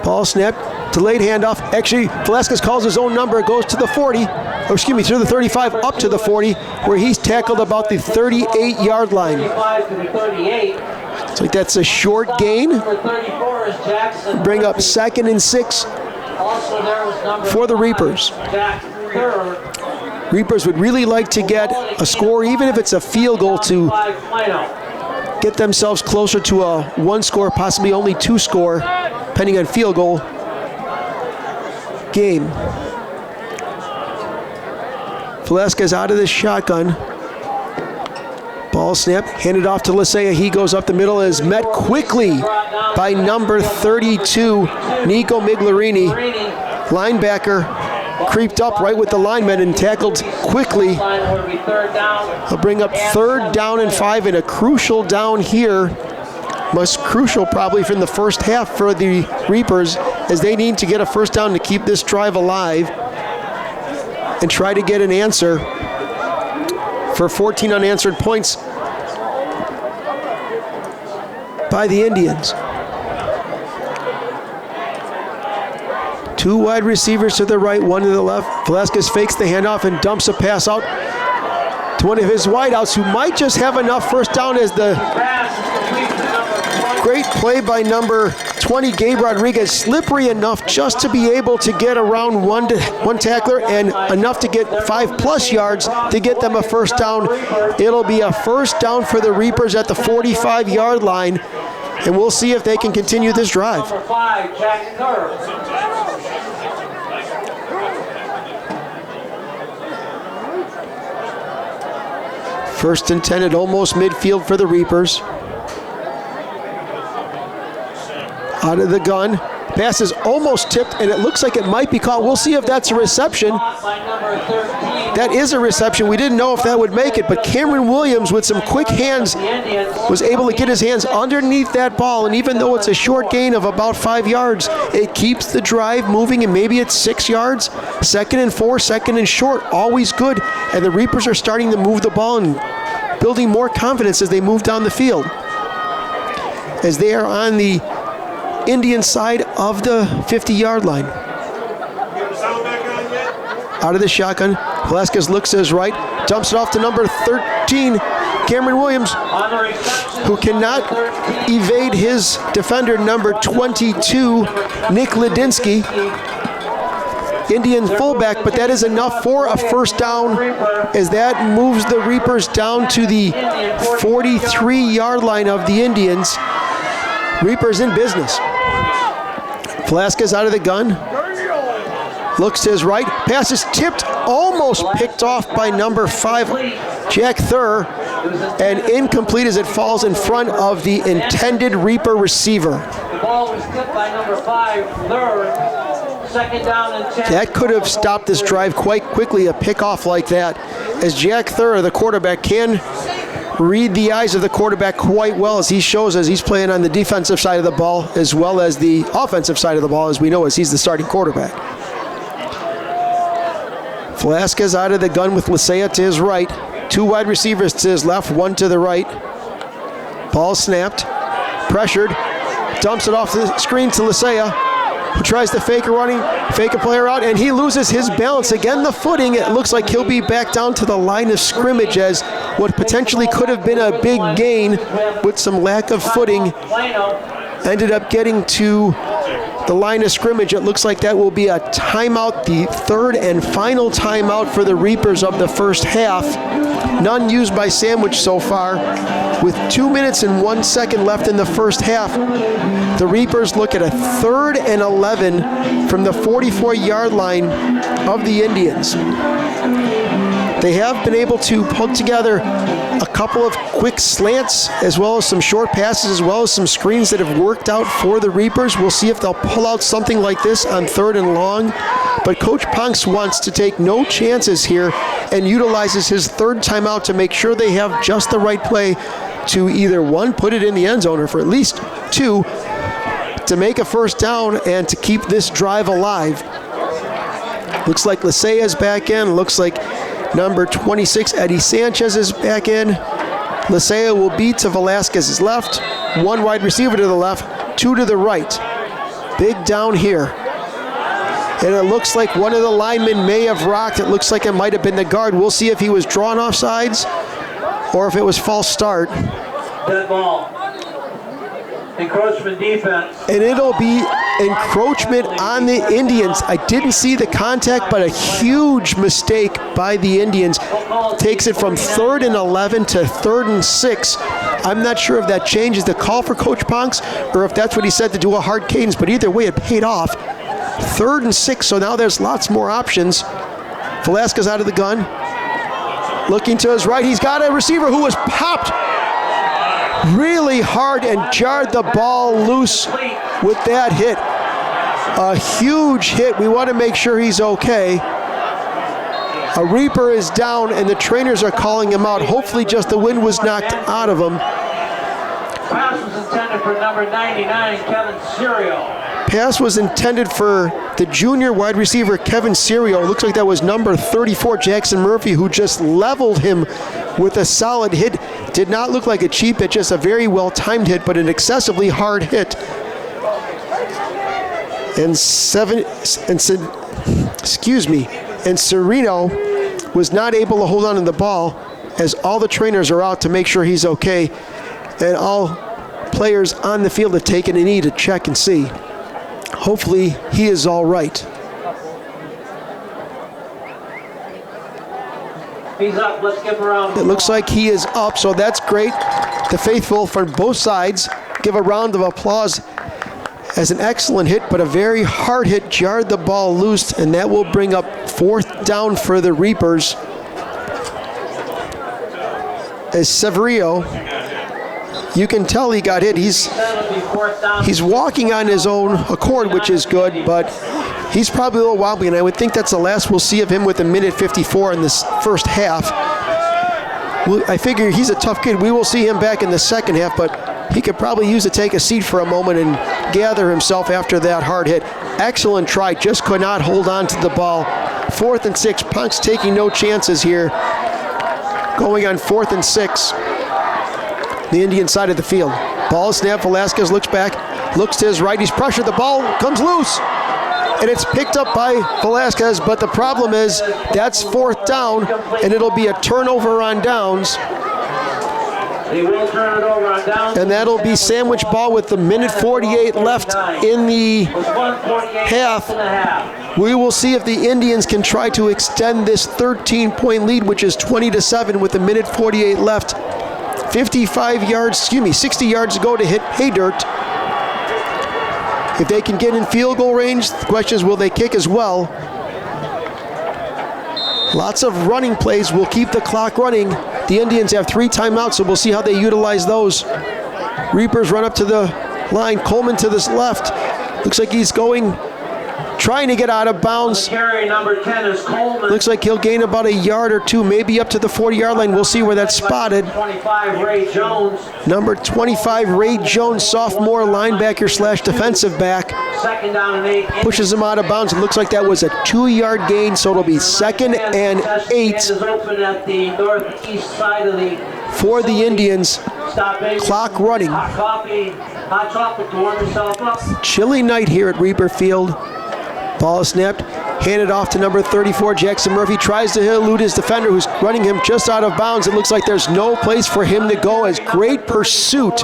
Ball snap, delayed handoff. Actually, Velasquez calls his own number, goes to the 40. Through the 35 up to the 40, where he's tackled about the 38-yard line. 35 to the 38. Looks like that's a short gain. Number 34 is Jackson. Bring up 2nd and 6 Also there was number for the 5, Reapers. Jack Thur. Reapers would really like to get a score, even if it's a field goal, to 5 Plano. get themselves closer to a 1-score, possibly only 2-score, depending on field goal game. Velasquez out of the shotgun. Ball snap, handed off to Lisea. He goes up the middle, is met quickly by number 32, Nico Miglarini. Linebacker creeped up right with the lineman and tackled quickly. He'll bring up 3rd down and 5, and a crucial down here. Most crucial probably from the first half for the Reapers, as they need to get a first down to keep this drive alive and try to get an answer for 14 unanswered points by the Indians. 2 wide receivers to the right, 1 to the left. Velasquez fakes the handoff and dumps a pass out to one of his wideouts, who might just have enough first down, as the great play by number 20, Gabe Rodriguez, slippery enough just to be able to get around one tackler and enough to get 5+ yards to get them a first down. It'll be a first down for the Reapers at the 45-yard line, and we'll see if they can continue this drive. Number 5, Jack Thur. First and 10 at almost midfield for the Reapers. Out of the gun. Pass is almost tipped, and it looks like it might be caught. We'll see if that's a reception. That is a reception. We didn't know if that would make it, but Cameron Williams, with some quick hands, was able to get his hands underneath that ball, and even though it's a short gain of about 5 yards, it keeps the drive moving, and maybe it's 6 yards. 2nd and 4, 2nd and short, always good, and the Reapers are starting to move the ball and building more confidence as they move down the field. As they are on the Indian side of the 50-yard line. Out of the shotgun, Velasquez looks to his right, dumps it off to number 13, Cameron Williams, who cannot evade his defender, number 22, Nick Ladinsky. Indian fullback, but that is enough for a first down as that moves the Reapers down to the 43-yard line of the Indians. Reapers in business. Velasquez out of the gun. Looks to his right. Pass is tipped, almost picked off by number 5, Jack Thur, and incomplete as it falls in front of the intended Reaper receiver. The ball was tipped by number 5, Thur. 2nd down and 10. That could have stopped this drive quite quickly, a pickoff like that, as Jack Thur, the quarterback, can read the eyes of the quarterback quite well, as he shows as he's playing on the defensive side of the ball as well as the offensive side of the ball, as we know, as he's the starting quarterback. Velasquez out of the gun with Lisea to his right. 2 wide receivers to his left, 1 to the right. Ball snapped, pressured, dumps it off the screen to Lisea, who tries to fake a player out, and he loses his balance. Again, the footing, it looks like he'll be back down to the line of scrimmage, as what potentially could have been a big gain with some lack of footing ended up getting to the line of scrimmage. It looks like that will be a timeout, the 3rd and final timeout for the Reapers of the first half. None used by Sandwich so far. With 2 minutes and 1 second left in the first half, the Reapers look at a 3rd and 11 from the 44-yard line of the Indians. They have been able to put together a couple of quick slants, as well as some short passes, as well as some screens that have worked out for the Reapers. We'll see if they'll pull out something like this on 3rd and long. But Coach Ponks wants to take no chances here and utilizes his 3rd timeout to make sure they have just the right play to either 1, put it in the end zone, or for at least 2, to make a first down and to keep this drive alive. Looks like Lisea is back in. Looks like number 26, Eddie Sanchez, is back in. Lisea will be to Velasquez's left. 1 wide receiver to the left, 2 to the right. Big down here. And it looks like one of the linemen may have rocked. It looks like it might have been the guard. We'll see if he was drawn off sides or if it was false start. Dead ball. Encroachment defense. And it'll be encroachment on the Indians. I didn't see the contact, but a huge mistake by the Indians. Takes it from 3rd and 11 to 3rd and 6. I'm not sure if that changes the call for Coach Ponks or if that's what he said to do a hard cadence, but either way it paid off. 3rd and 6, so now there's lots more options. Velasquez out of the gun. Looking to his right, he's got a receiver who was popped really hard and jarred the ball loose with that hit. A huge hit. We want to make sure he's okay. A Reaper is down and the trainers are calling him out. Hopefully just the wind was knocked out of him. Pass was intended for number 99, Kevin Serio. Pass was intended for the junior wide receiver, Kevin Serio. Looks like that was number 34, Jackson Murphy, who just leveled him with a solid hit. Did not look like a cheap hit, just a very well-timed hit, but an excessively hard hit. And Sereno was not able to hold on to the ball as all the trainers are out to make sure he's okay. And all players on the field have taken a knee to check and see. Hopefully he is all right. He's up. Let's give him a round. It looks like he is up, so that's great. The faithful from both sides give a round of applause as an excellent hit, but a very hard hit jarred the ball loose, and that will bring up 4th down for the Reapers. is Severio. You can tell he got hit. He's walking on his own accord, which is good, but he's probably a little wobbly, and I would think that's the last we'll see of him with a minute 54 in this first half. I figure he's a tough kid. We will see him back in the second half, but he could probably use to take a seat for a moment and gather himself after that hard hit. Excellent try, just could not hold on to the ball. 4th and 6, Punk's taking no chances here. Going on 4th and 6, the Indian side of the field. Ball snap, Velasquez looks back, looks to his right, he's pressured, the ball comes loose. And it's picked up by Velasquez, but the problem is that's 4th down, and it'll be a turnover on downs. They will turn it over on downs. And that'll be sandwich ball with the minute 48 left in the half. We will see if the Indians can try to extend this 13-point lead, which is 20-7 with the minute 48 left. 60 yards to go to hit pay dirt. If they can get in field goal range, the question is, will they kick as well? Lots of running plays will keep the clock running. The Indians have 3 timeouts, so we'll see how they utilize those. Reapers run up to the line. Coleman to this left. Looks like he's trying to get out of bounds. Carry number 10 is Coleman. Looks like he'll gain about a yard or two, maybe up to the 40-yard line. We'll see where that's spotted. 25, Ray Jones. Number 25, Ray Jones, sophomore linebacker / defensive back. 2nd down and 8. Pushes him out of bounds. It looks like that was a 2-yard gain, so it'll be 2nd and 8 Is open at the northeast side of the for the Indians. stopping. Clock running. Hot coffee, hot chocolate to warm yourself up. Chilly night here at Reaper Field. Ball is snapped, handed off to number 34, Jackson Murphy. Tries to elude his defender, who's running him just out of bounds. It looks like there's no place for him to go, as great pursuit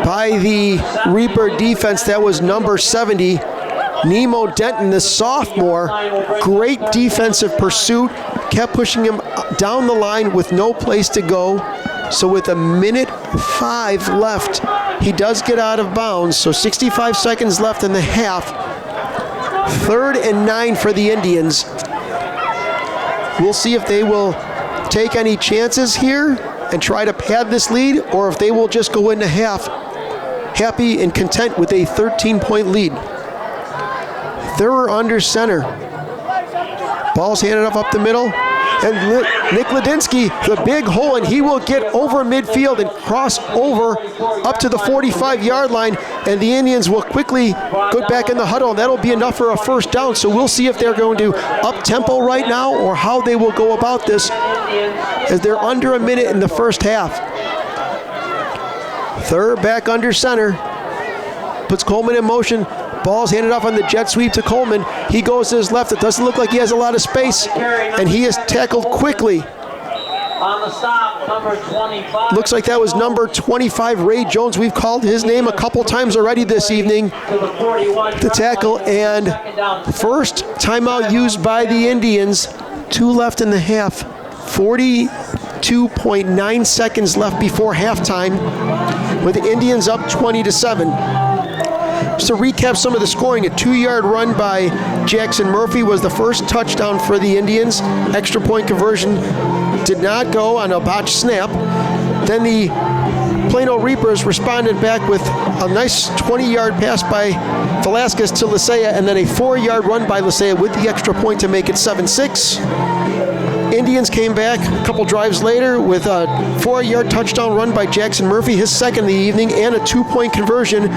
by the Reaper defense. That was number 70, Nemo Denton, the sophomore. Great defensive pursuit, kept pushing him down the line with no place to go. So with a minute 5 left, he does get out of bounds. So 65 seconds left in the half. 3rd and 9 for the Indians. We'll see if they will take any chances here and try to pad this lead, or if they will just go into half happy and content with a 13-point lead. They're under center. Ball's handed off up the middle. And Nick Ladinsky, the big hole, and he will get over midfield and cross over up to the 45-yard line, and the Indians will quickly go back in the huddle, and that'll be enough for a 1st down. So we'll see if they're going to up-tempo right now or how they will go about this, as they're under a minute in the first half. 3rd back under center. Puts Coleman in motion. Ball's handed off on the jet sweep to Coleman. He goes to his left. It doesn't look like he has a lot of space, and he is tackled quickly. On the stop, number 25. Looks like that was number 25, Ray Jones. We've called his name a couple times already this evening. The tackle, and first timeout used by the Indians. 2 left in the half. 42.9 seconds left before halftime, with the Indians up 20-7. Just to recap some of the scoring, a 2-yard run by Jackson Murphy was the first touchdown for the Indians. Extra point conversion did not go on a botched snap. Then the Plano Reapers responded back with a nice 20-yard pass by Velasquez to Lisea, and then a 4-yard run by Lisea with the extra point to make it 7-6. Indians came back a couple drives later with a 4-yard touchdown run by Jackson Murphy, his second of the evening, and a 2-point conversion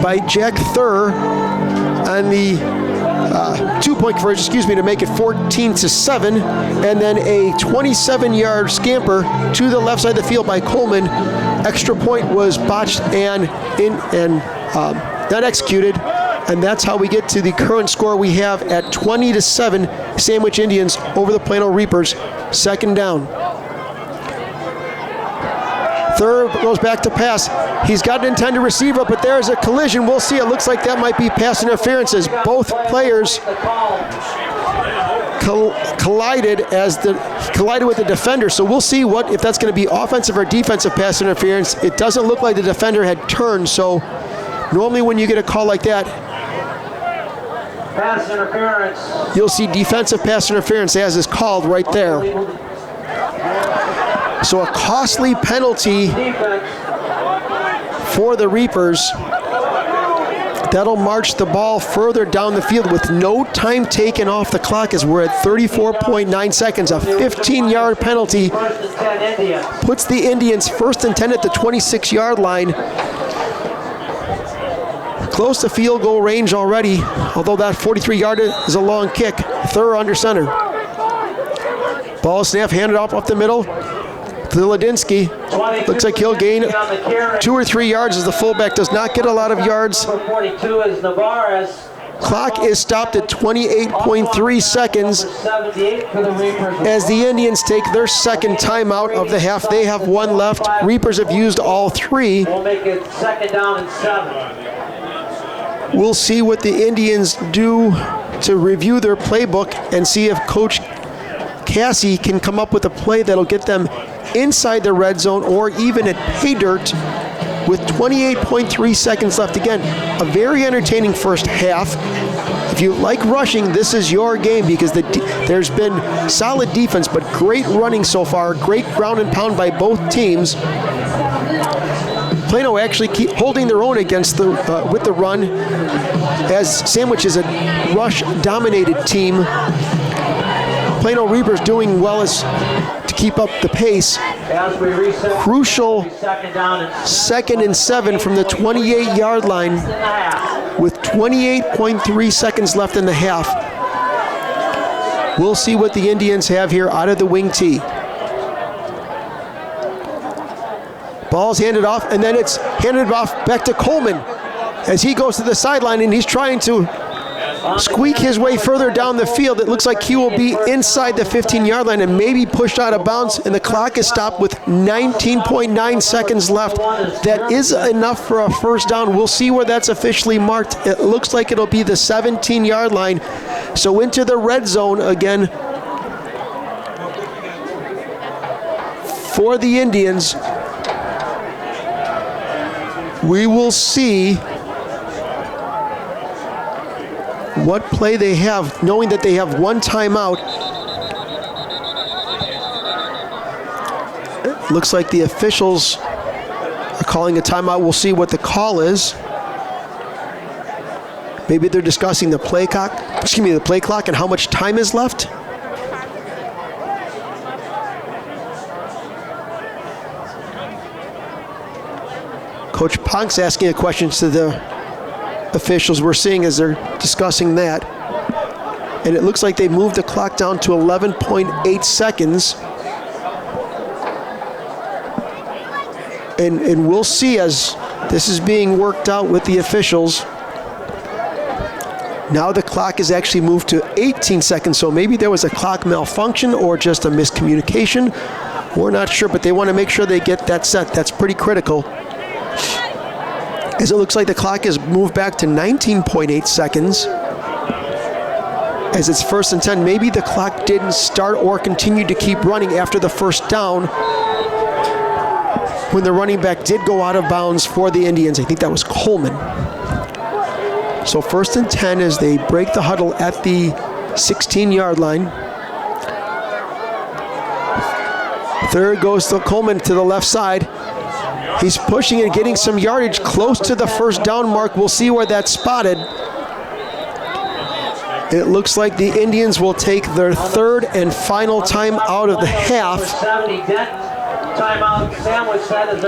by Jack Thur on the 2-point conversion, to make it 14-7, and then a 27-yard scamper to the left side of the field by Coleman. Extra point was botched and not executed, and that's how we get to the current score we have at 20-7, Sandwich Indians over the Plano Reapers. 2nd down. Third goes back to pass. He's got an intended receiver, but there's a collision. We'll see. It looks like that might be pass interference, as both players collided with the defender. So we'll see if that's going to be offensive or defensive pass interference. It doesn't look like the defender had turned. So normally when you get a call like that, Pass interference. You'll see defensive pass interference as is called right there. So a costly penalty for the Reapers. That'll march the ball further down the field with no time taken off the clock as we're at 34.9 seconds. A 15-yard penalty puts the Indians first and 10 at the 26-yard line. Close to field goal range already, although that 43-yarder is a long kick. Third under center. Ball snap handed off up the middle to Ladinsky. Looks like he'll gain 2 or 3 yards as the fullback does not get a lot of yards. Clock is stopped at 28.3 seconds as the Indians take their second timeout of the half. They have one left. Reapers have used all three. We'll make it 2nd down and 7. We'll see what the Indians do to review their playbook and see if Coach Cassie can come up with a play that'll get them inside the red zone or even at pay dirt with 28.3 seconds left. Again, a very entertaining first half. If you like rushing, this is your game because there's been solid defense, but great running so far, great ground and pound by both teams. Plano actually keep holding their own against with the run, as Sandwich is a rush-dominated team. Plano Reapers doing well as to keep up the pace. Crucial 2nd and 7 from the 28-yard line with 28.3 seconds left in the half. We'll see what the Indians have here out of the wing tee. Ball's handed off, and then it's handed off back to Coleman as he goes to the sideline, and he's trying to squeak his way further down the field. It looks like he will be inside the 15-yard line and maybe pushed out of bounds, and the clock is stopped with 19.9 seconds left. That is enough for a first down. We'll see where that's officially marked. It looks like it'll be the 17-yard line. So into the red zone again for the Indians. We will see what play they have, knowing that they have one timeout. It looks like the officials are calling a timeout. We'll see what the call is. Maybe they're discussing the play clock, the play clock and how much time is left. Coach Punk's asking a question to the officials we're seeing as they're discussing that. And it looks like they moved the clock down to 11.8 seconds. And we'll see as this is being worked out with the officials. Now the clock is actually moved to 18 seconds, so maybe there was a clock malfunction or just a miscommunication. We're not sure, but they want to make sure they get that set. That's pretty critical. As it looks like the clock is moved back to 19.8 seconds. As it's 1st and 10, maybe the clock didn't start or continued to keep running after the first down when the running back did go out of bounds for the Indians. I think that was Coleman. So 1st and 10 as they break the huddle at the 16-yard line. Third goes to Coleman to the left side. He's pushing and getting some yardage close to the first down mark. We'll see where that's spotted. It looks like the Indians will take their third and final time out of the half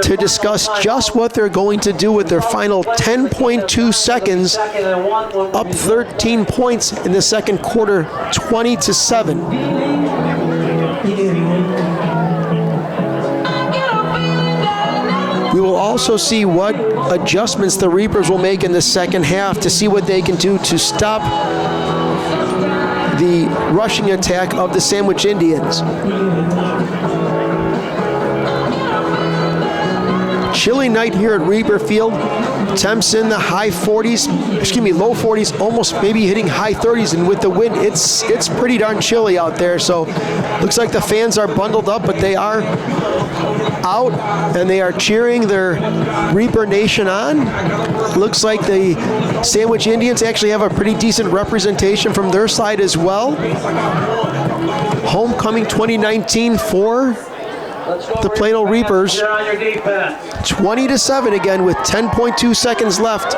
to discuss just what they're going to do with their final 10.2 seconds, up 13 points in the second quarter, 20-7. We will also see what adjustments the Reapers will make in the second half to see what they can do to stop the rushing attack of the Sandwich Indians. Chilly night here at Reaper Field. Temps in the high 40s, low 40s, almost maybe hitting high 30s, and with the wind, it's pretty darn chilly out there. So looks like the fans are bundled up, but they are out and they are cheering their Reaper Nation on. Looks like the Sandwich Indians actually have a pretty decent representation from their side as well. Homecoming 2019 for the Plano Reapers. 20-7 again with 10.2 seconds left.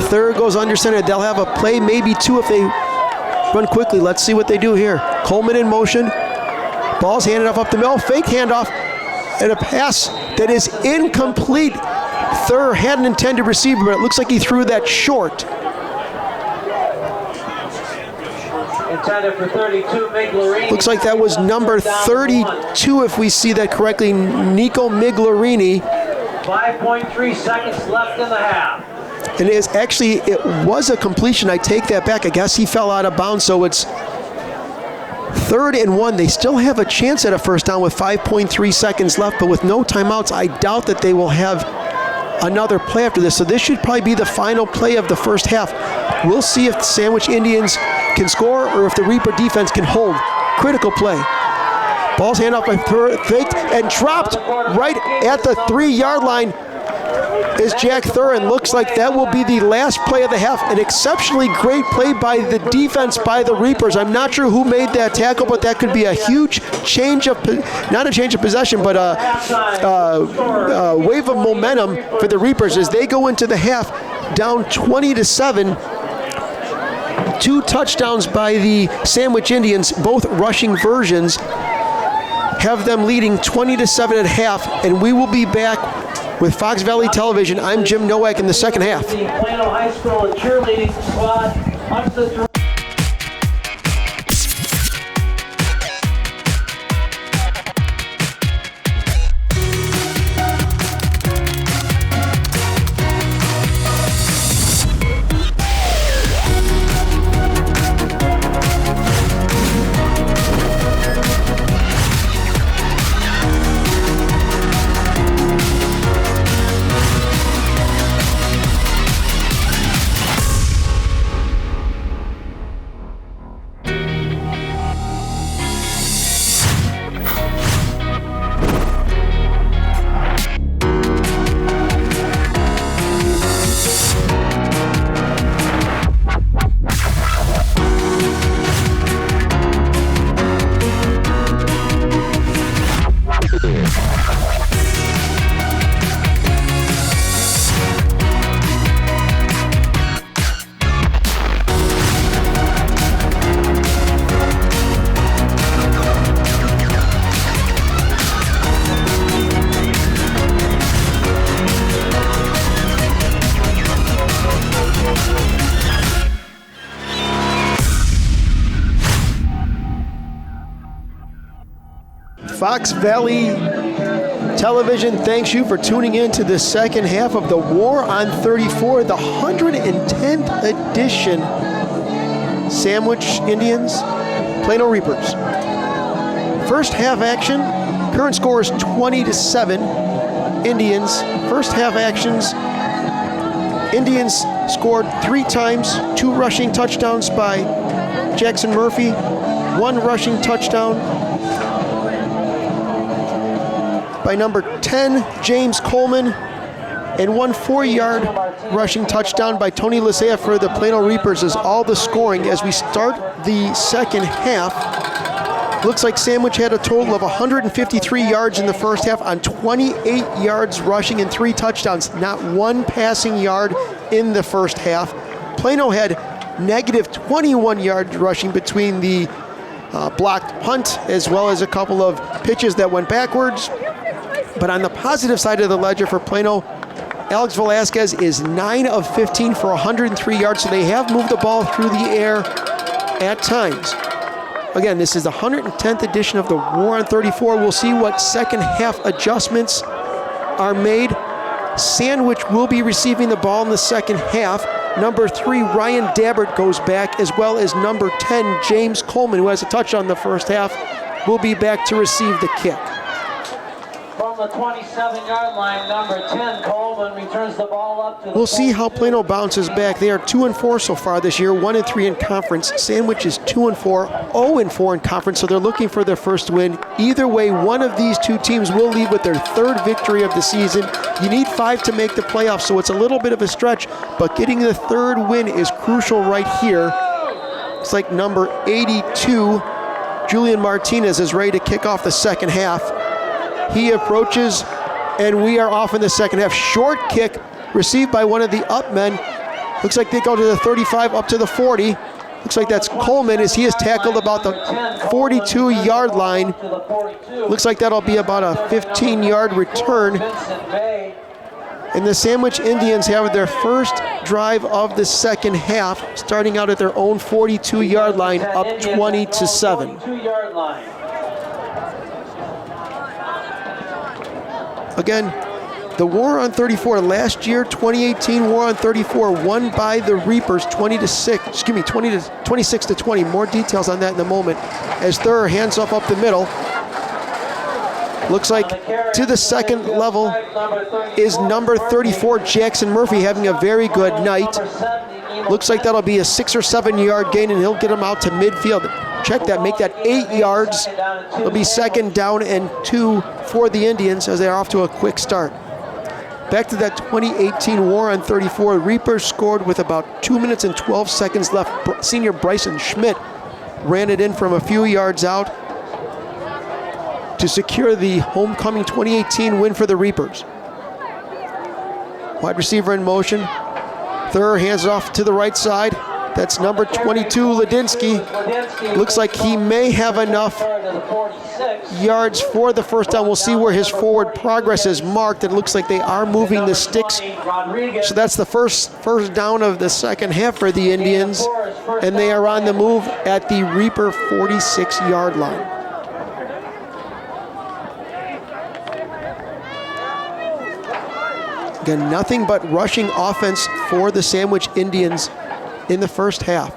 Third goes under center. They'll have a play, maybe two if they run quickly. Let's see what they do here. Coleman in motion. Ball's handed off up the middle. Fake handoff. And a pass that is incomplete. Thur had an intended receiver, but it looks like he threw that short. Intended for 32, Miglarini. Looks like that was number 32, if we see that correctly, Nico Miglarini. 5.3 seconds left in the half. And it was a completion. I take that back. I guess he fell out of bounds, so it's 3rd and 1. They still have a chance at a first down with 5.3 seconds left, but with no timeouts, I doubt that they will have another play after this. So this should probably be the final play of the first half. We'll see if the Sandwich Indians can score or if the Reaper defense can hold. Critical play. Ball's handoff by Thur, faked and dropped right at the 3-yard line is Jack Thur, and looks like that will be the last play of the half. An exceptionally great play by the defense by the Reapers. I'm not sure who made that tackle, but that could be a huge change of, not a change of possession, but a wave of momentum for the Reapers as they go into the half down 20-7. 2 touchdowns by the Sandwich Indians, both rushing versions, have them leading 20-7 at half, and we will be back with Fox Valley Television. I'm Jim Nowak in the second half. The Plano High School cheerleading squad up the Fox Valley Television thanks you for tuning in to the second half of the War on 34, the 110th edition. Sandwich Indians, Plano Reapers. First half action, current score is 20-7. Indians, first half actions, Indians scored 3 times, 2 rushing touchdowns by Jackson Murphy, 1 rushing touchdown by number 10, James Coleman, and 1 4-yard rushing touchdown by Tony Lisea for the Plano Reapers is all the scoring as we start the second half. Looks like Sandwich had a total of 153 yards in the first half on 28 yards rushing and 3 touchdowns. Not 1 passing yard in the first half. Plano had negative 21 yards rushing between the blocked punt as well as a couple of pitches that went backwards. But on the positive side of the ledger for Plano, Alex Velasquez is 9 of 15 for 103 yards, so they have moved the ball through the air at times. Again, this is the 110th edition of the War on 34. We'll see what second half adjustments are made. Sandwich will be receiving the ball in the second half. Number 3, Ryan Dabbert goes back, as well as number 10, James Coleman, who has a touchdown in the first half, will be back to receive the kick. From the 27-yard line, number 10, Coleman returns the ball up to the We'll see how Plano bounces back. They are 2-4 so far this year, 1-3 in conference. Sandwich is 2-4, 0-4 in conference, so they're looking for their first win. Either way, one of these two teams will lead with their third victory of the season. You need 5 to make the playoffs, so it's a little bit of a stretch, but getting the third win is crucial right here. It's like number 82, Julian Martinez, is ready to kick off the second half. He approaches, and we are off in the second half. Short kick received by one of the up men. Looks like they go to the 35 up to the 40. Looks like that's Coleman as he is tackled about the 42-yard line. Looks like that'll be about a 15-yard return. And the Sandwich Indians have their first drive of the second half, starting out at their own 42-yard line, up 20-7. Again, the War on 34 last year, 2018 War on 34, won by the Reapers 26-20. More details on that in a moment. As Thur hands off up the middle. Looks like to the second level is number 34, Jackson Murphy, having a very good night. Looks like that'll be a 6 or 7 yard gain, and he'll get him out to midfield. Check that, make that 8 yards. It'll be 2nd down and 2 for the Indians as they're off to a quick start. Back to that 2018 War on 34. Reapers scored with about 2 minutes and 12 seconds left. Senior Bryson Schmidt ran it in from a few yards out to secure the homecoming 2018 win for the Reapers. Wide receiver in motion. Thur hands it off to the right side. That's number 22, Ladinsky. Looks like he may have enough yards for the first down. We'll see where his forward progress is marked. It looks like they are moving the sticks. So that's the first down of the second half for the Indians. And they are on the move at the Reaper 46-yard line. Again, nothing but rushing offense for the Sandwich Indians in the first half.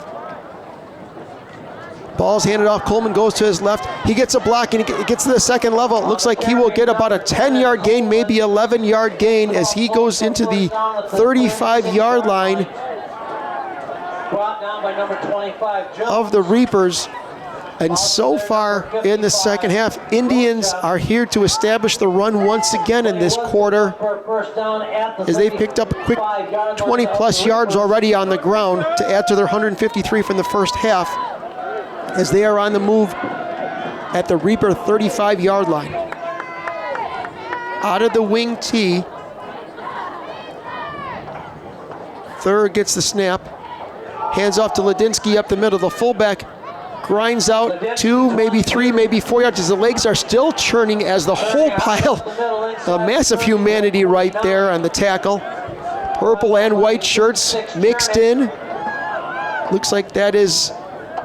Ball's handed off. Coleman goes to his left. He gets a block and he gets to the second level. It looks like he will get about a 10-yard gain, maybe 11-yard gain as he goes into the 35-yard line of the Reapers. And so far in the second half, Indians are here to establish the run once again in this quarter as they've picked up a quick 20-plus yards already on the ground to add to their 153 from the first half as they are on the move at the Reaper 35-yard line. Out of the wing tee, Thur gets the snap, hands off to Ladinsky up the middle. The fullback grinds out 2, maybe 3, maybe 4 yards as the legs are still churning as the whole pile of massive humanity right there on the tackle. Purple and white shirts mixed in. Looks like that is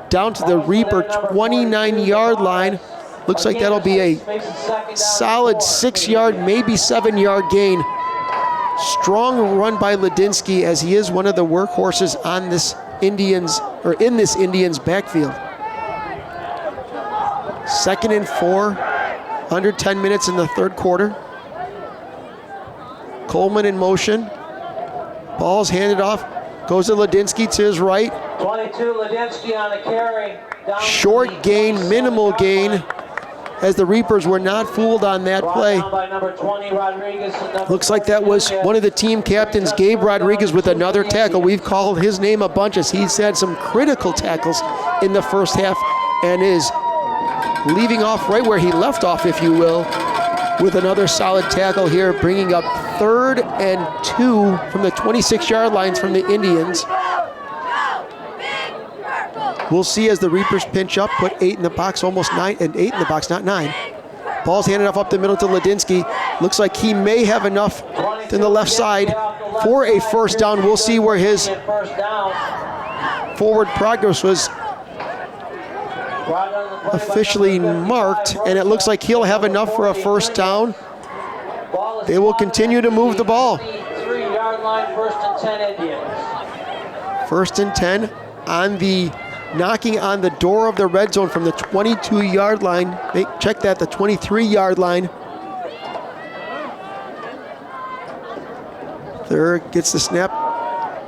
down to the Reaper 29-yard line. Looks like that'll be a solid 6-yard, maybe 7-yard gain. Strong run by Ladinsky as he is one of the workhorses on this Indians, or in this Indians backfield. 2nd and 4, under 10 minutes in the third quarter. Coleman in motion. Ball's handed off. Goes to Ladinsky to his right. 22, Ladinsky on the carry. Short gain, minimal gain, as the Reapers were not fooled on that play. Looks like that was one of the team captains, Gabe Rodriguez, with another tackle. We've called his name a bunch as he's had some critical tackles in the first half and is leaving off right where he left off, if you will, with another solid tackle here, bringing up 3rd and 2 from the 26-yard lines from the Indians. We'll see as the Reapers pinch up, put 8 in the box, almost 9, and 8 in the box, not 9. Ball's handed off up the middle to Ladinsky. Looks like he may have enough to the left side for a first down. We'll see where his forward progress was officially marked, and it looks like he'll have enough for a first down. They will continue to move the ball. 3-yard line, 1st and 10 Indians. 1st and 10 on the knocking on the door of the red zone from the 22-yard line. Check that, the 23-yard line. Thurr gets the snap,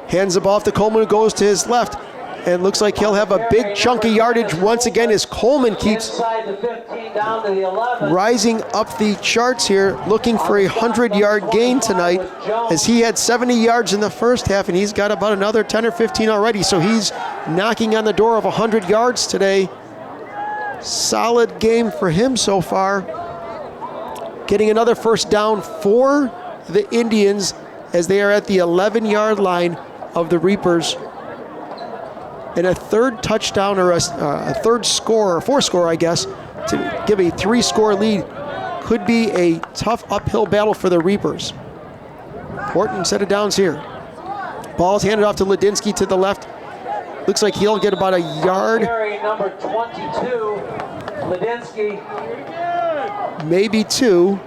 hands the ball off to Coleman, who goes to his left, and looks like he'll have a big chunk of yardage once again as Coleman keeps Inside the 15 down to the 11. rising up the charts here, looking for a 100-yard gain tonight, as he had 70 yards in the first half, and he's got about another 10 or 15 already, so he's knocking on the door of 100 yards today. Solid game for him so far. Getting another first down for the Indians as they are at the 11-yard line of the Reapers. And a third touchdown, or a third score, or fourth score, I guess, to give a 3-score lead could be a tough uphill battle for the Reapers. Important set of downs here. Ball's handed off to Ladinsky to the left. Looks like he'll get about a yard. Carry number 22, Ladinsky, Maybe 2.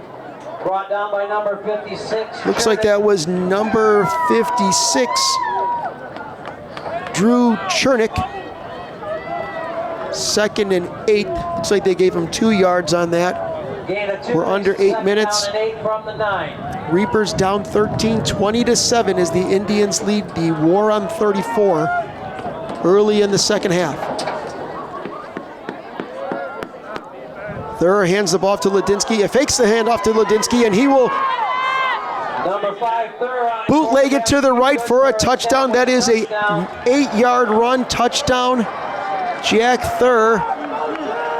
brought down by number 56. Looks like that was number 56, Drew Chernick. 2nd and 8. Looks like they gave him 2 yards on that. We're under 8 minutes. From the 9. Reapers down 13, 20-7 as the Indians lead the War on 34 early in the second half. Thurr hands the ball off to Ladinsky. It fakes the handoff to Ladinsky, and he will Number 5, Thurr, bootleg it to the right for a touchdown. That is a 8-yard run touchdown. Jack Thurr,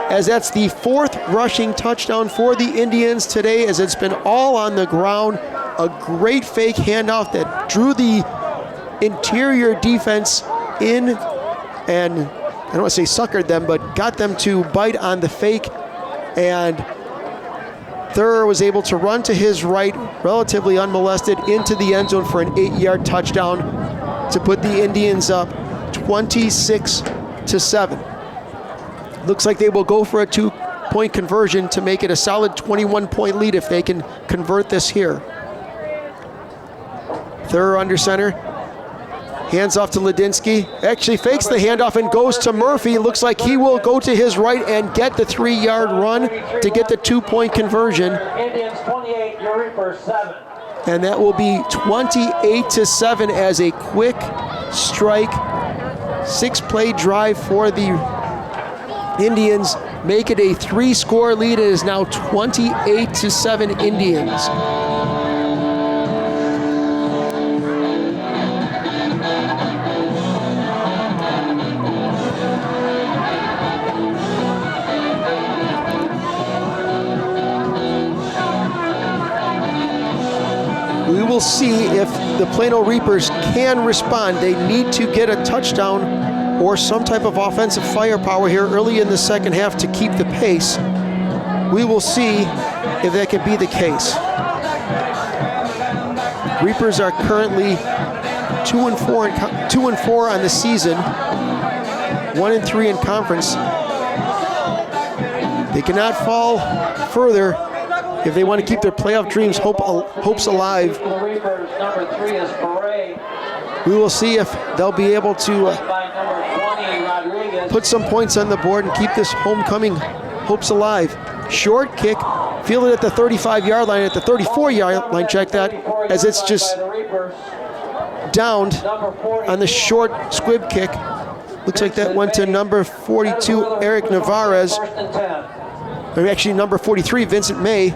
as that's the 4th rushing touchdown for the Indians today, as it's been all on the ground. A great fake handoff that drew the interior defense in, and I don't want to say suckered them, but got them to bite on the fake. And Thurr was able to run to his right, relatively unmolested, into the end zone for an 8-yard touchdown to put the Indians up 26-7. Looks like they will go for a 2-point conversion to make it a solid 21-point lead if they can convert this here. Thurr under center. Hands off to Ladinsky. Actually fakes the handoff and goes to Murphy. Looks like he will go to his right and get the 3-yard run to get the 2-point conversion. Indians 28, your Reapers 7. And that will be 28-7 as a quick strike 6-play drive for the Indians. Make it a 3-score lead. It is now 28-7 Indians. We will see if the Plano Reapers can respond. They need to get a touchdown or some type of offensive firepower here early in the second half to keep the pace. We will see if that can be the case. Reapers are currently 2-4 on the season, 1-3 in conference. They cannot fall further if they want to keep their playoff dreams, hopes alive. We will see if they'll be able to put some points on the board and keep this homecoming hopes alive. Short kick, fielded at the 35-yard line, at the 34-yard line, check that, as it's just downed on the short squib kick. Looks like that went to number 42, Eric Navarez. Or actually number 43, Vincent May,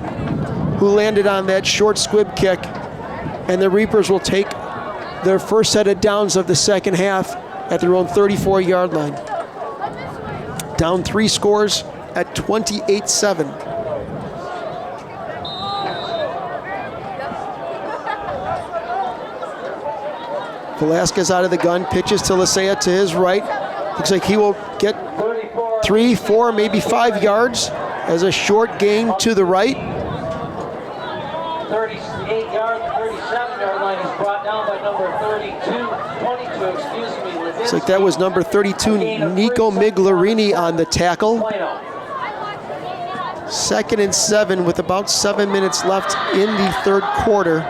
who landed on that short squib kick. And the Reapers will take their first set of downs of the second half at their own 34-yard line. Down 3 scores at 28-7. Velasquez out of the gun, pitches to Lisea to his right. Looks like he will get 3, 4, maybe 5 yards as a short gain to the right. 38-yard, 37-yard line is brought down by number 22, excuse me. Looks like that was number 32, Nico Miglarini on the tackle. 2nd and 7 with about 7 minutes left in the third quarter.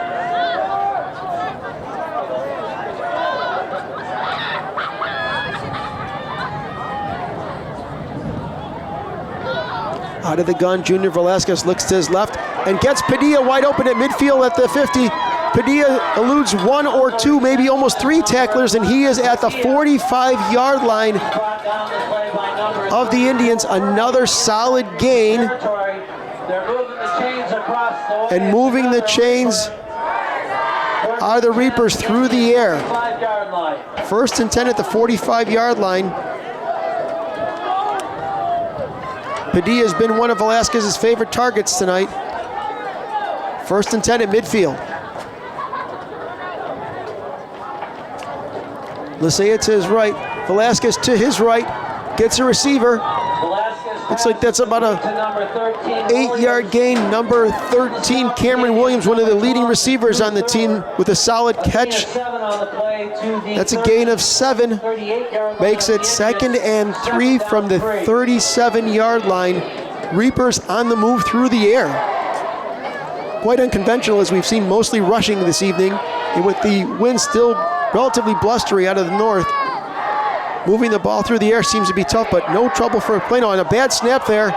Out of the gun, Junior Velasquez looks to his left and gets Padilla wide open at midfield at the 50. Padilla eludes one or two, maybe almost three tacklers, and he is at the 45-yard line Brought down the play by number of the Indians. Another solid gain, territory. They're moving the chains across the and moving the chains are the Reapers through the air. 5-yard line. 1st and 10 at the 45-yard line. Padilla has been one of Velasquez's favorite targets tonight. 1st and 10 at midfield. Lisea to his right, Velasquez to his right, gets a receiver. Velasquez Looks like that's about a to number 13. 8-yard gain. Number 13, Cameron Williams, one of the leading receivers on the team, with a solid catch. 7 on the play to the That's a gain of 7. 38-yard Makes it 2nd and 3 from the 37-yard line. Reapers on the move through the air. Quite unconventional, as we've seen, mostly rushing this evening, and with the wind still relatively blustery out of the north. Moving the ball through the air seems to be tough, but no trouble for Plano. And a bad snap there.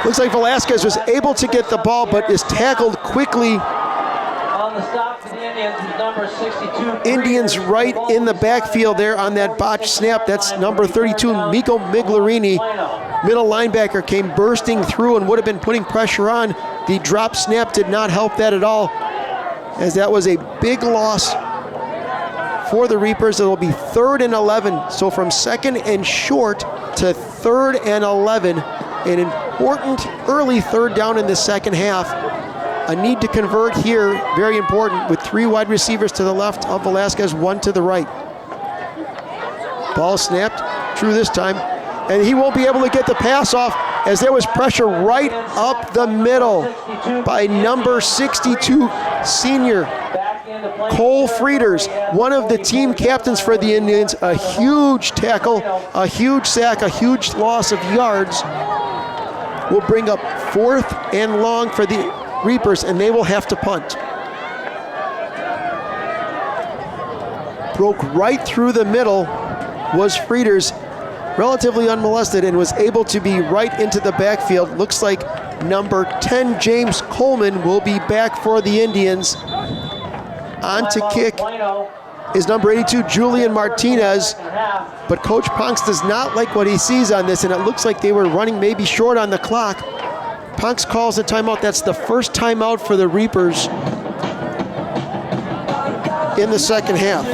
Looks like Velasquez was able to get the ball, but is tackled quickly. On the stop for the Indians is number 62. Indians right in the backfield there on that botched snap. That's number 32, Miko Miglerini. Middle linebacker came bursting through and would have been putting pressure on. The drop snap did not help that at all, as that was a big loss for the Reapers. It'll be 3rd and 11. So from 2nd and short to 3rd and 11. An important early 3rd down in the second half. A need to convert here, very important, with 3 wide receivers to the left of Velasquez, 1 to the right. Ball snapped, true this time, and he won't be able to get the pass off, as there was pressure right up the middle by number 62, senior Cole Frieders, one of the team captains for the Indians. A huge tackle, a huge sack, a huge loss of yards will bring up 4th and long for the Reapers, and they will have to punt. Broke right through the middle was Frieders, relatively unmolested, and was able to be right into the backfield. Looks like number 10, James Coleman, will be back for the Indians. On to kick is number 82, Julian Martinez. But Coach Ponks does not like what he sees on this, and it looks like they were running maybe short on the clock. Ponks calls a timeout. That's the first timeout for the Reapers in the second half.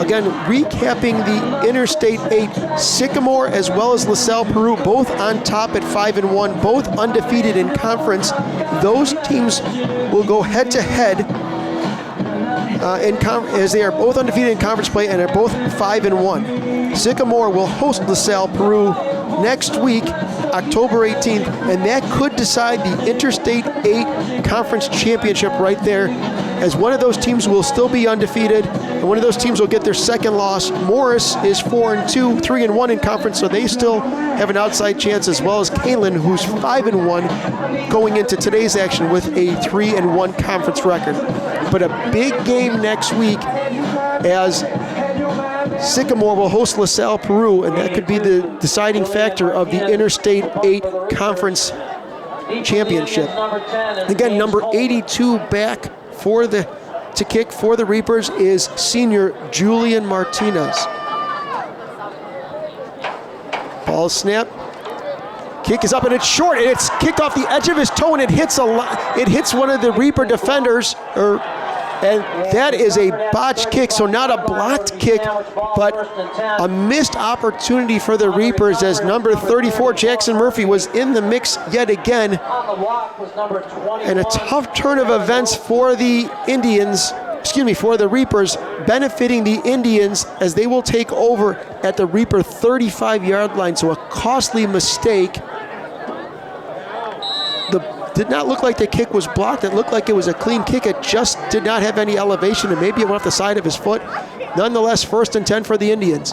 Again, recapping the Interstate 8, Sycamore as well as LaSalle Peru, both on top at 5-1, both undefeated in conference. Those teams will go head-to-head as they are both undefeated in conference play and are both 5-1. Sycamore will host LaSalle Peru next week, October 18th, and that could decide the Interstate 8 Conference Championship right there, as one of those teams will still be undefeated, and one of those teams will get their second loss. Morris is 4-2, 3-1 in conference, so they still have an outside chance, as well as Kalen, who's 5-1, going into today's action with a 3-1 conference record. But a big game next week, as Sycamore will host LaSalle Peru, and that could be the deciding factor of the Interstate 8 Conference Championship. Again, number 82 back to kick for the Reapers is senior Julian Martinez. Ball snap. Kick is up and it's short, and it's kicked off the edge of his toe, and it hits one of the Reaper defenders, and that is a botched kick, so not a blocked kick, but a missed opportunity for the Reapers, as number 34, Jackson Murphy, was in the mix yet again. And a tough turn of events for the for the Reapers, benefiting the Indians, as they will take over at the Reaper 35-yard line. So a costly mistake. Did not look like the kick was blocked. It looked like it was a clean kick. It just did not have any elevation, and maybe it went off the side of his foot. Nonetheless, 1st and 10 for the Indians.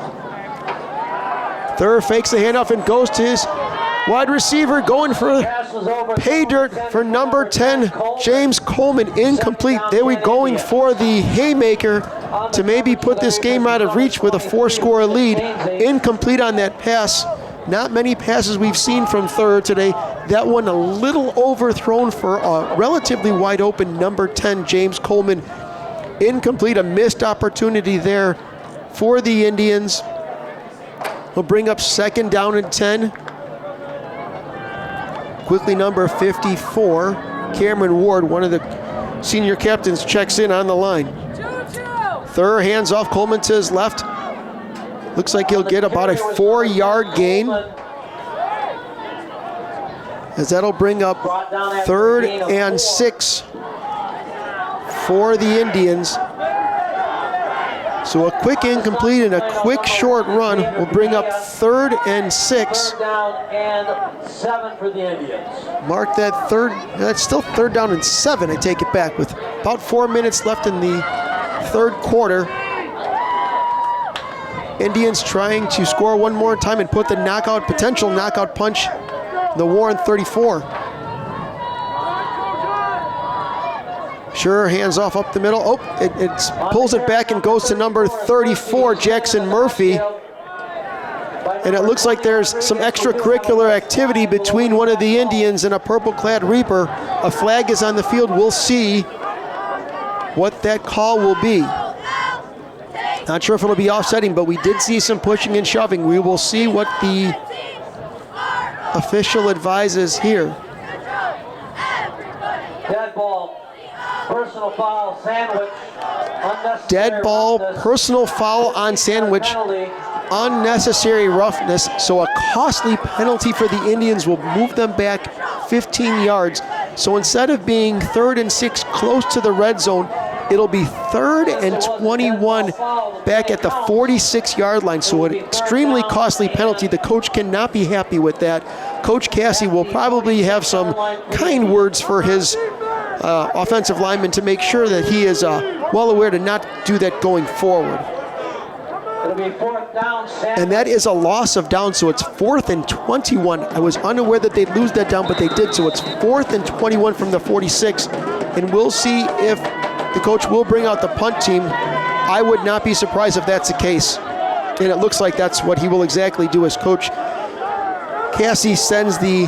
Thurr fakes the handoff and goes to his wide receiver, going for pay dirt for number 10, James Coleman. Incomplete. They were going for the haymaker to maybe put this game out of reach with a 4-score lead. Incomplete on that pass. Not many passes we've seen from Thurr today. That one a little overthrown for a relatively wide open number 10, James Coleman. Incomplete, a missed opportunity there for the Indians. Will bring up 2nd down and 10. Quickly, number 54, Cameron Ward, one of the senior captains, checks in on the line. Thurr hands off Coleman to his left. Looks like he'll get about a 4-yard gain, as that'll bring up 3rd and 6 for the Indians. So a quick incomplete and a quick short run will bring up 3rd and 6. 3rd down and 7 for the Indians. Mark that third, that's still 3rd down and 7, I take it back, with about 4 minutes left in the 3rd quarter. Indians trying to score one more time and put the potential knockout punch in the Warren 34. Sure, hands off up the middle. Oh, it pulls it back and goes to number 34, Jackson Murphy. And it looks like there's some extracurricular activity between one of the Indians and a purple-clad Reaper. A flag is on the field. We'll see what that call will be. Not sure if it'll be offsetting, but we did see some pushing and shoving. We will see what the official advises here. Dead ball, personal foul, Sandwich. Dead ball, personal foul on Sandwich. Unnecessary roughness, so a costly penalty for the Indians will move them back 15 yards. So instead of being 3rd and 6 close to the red zone, it'll be 3rd and 21 back at the 46-yard line. So an extremely costly penalty. The coach cannot be happy with that. Coach Cassie will probably have some kind words for his offensive lineman to make sure that he is well aware to not do that going forward. It'll be 4th down, And that is a loss of down, so it's 4th and 21. I was unaware that they'd lose that down, but they did, so it's 4th and 21 from the 46. And we'll see if the coach will bring out the punt team. I would not be surprised if that's the case. And it looks like that's what he will exactly do as Coach Cassie sends the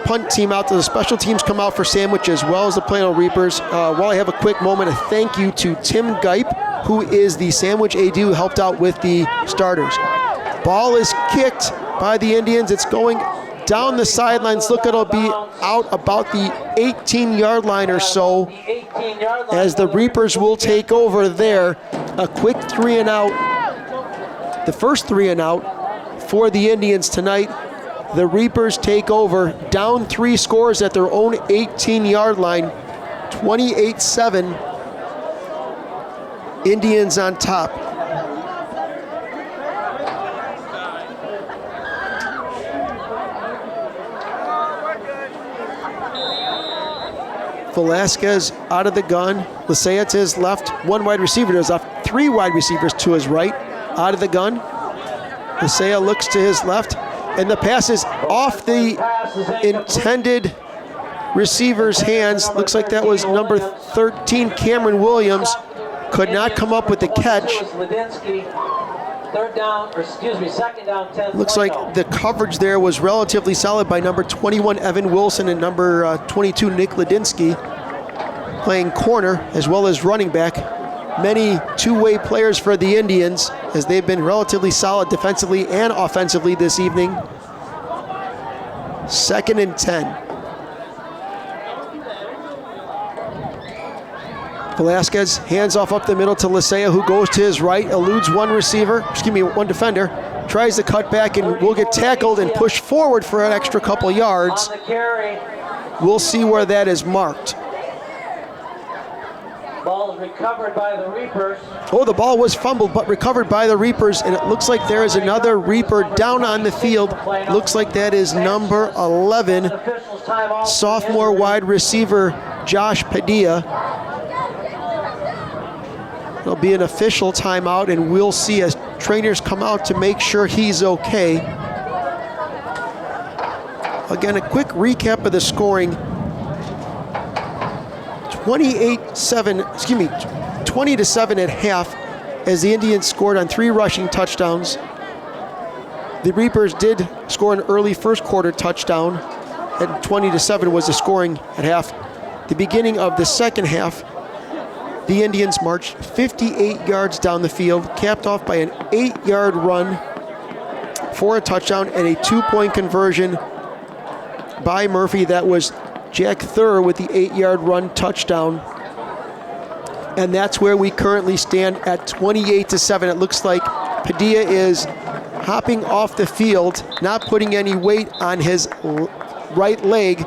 punt team out. The special teams come out for Sandwich as well as the Plano Reapers. While I have a quick moment, a thank you to Tim Geip, who is the Sandwich AD who helped out with the starters. Ball is kicked by the Indians. It's going down the sidelines. Look, it'll be out about the 18-yard line or so, as the Reapers will take over there. A quick 3 and out. The first 3 and out for the Indians tonight. The Reapers take over, down 3 scores at their own 18-yard line, 28-7. Indians on top. Velasquez out of the gun. Lisea to his left. 1 wide receiver to his left. 3 wide receivers to his right. Out of the gun. Lisea looks to his left. And the pass is off the intended receiver's hands. Looks like that was number 13, Cameron Williams. Could not come up with the catch. 2nd down, 10. Looks like the coverage there was relatively solid by number 21, Evan Wilson, and number 22, Nick Ladinsky, playing corner as well as running back. Many two-way players for the Indians, as they've been relatively solid defensively and offensively this evening. 2nd and 10. Velasquez hands off up the middle to Lisea, who goes to his right, eludes one defender, tries to cut back and will get tackled and pushed forward for an extra couple yards. We'll see where that is marked. Ball is recovered by the Reapers. Oh, the ball was fumbled, but recovered by the Reapers, and it looks like there is another Reaper down on the field. Looks like that is number 11, sophomore wide receiver Josh Padilla. It'll be an official timeout, and we'll see as trainers come out to make sure he's okay. Again, a quick recap of the scoring. 20-7 at half, as the Indians scored on 3 rushing touchdowns. The Reapers did score an early first quarter touchdown. and 20-7 was the scoring at half. The beginning of the second half, the Indians marched 58 yards down the field, capped off by an 8-yard run for a touchdown and a 2-point conversion by Murphy. That was Jack Thurr with the 8-yard run touchdown. And that's where we currently stand at 28-7. It looks like Padilla is hopping off the field, not putting any weight on his right leg.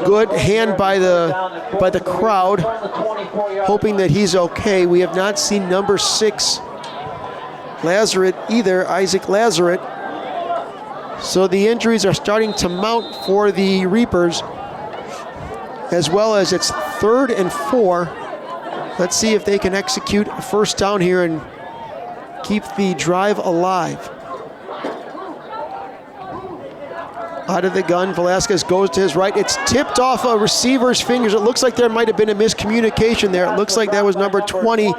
Good hand by the crowd, hoping that he's okay. We have not seen number 6 Lazaret either, Isaac Lazaret. So the injuries are starting to mount for the Reapers, as well as it's 3rd and 4. Let's see if they can execute a first down here and keep the drive alive. Out of the gun, Velasquez goes to his right. It's tipped off a receiver's fingers. It looks like there might have been a miscommunication there. It looks like that was number 20,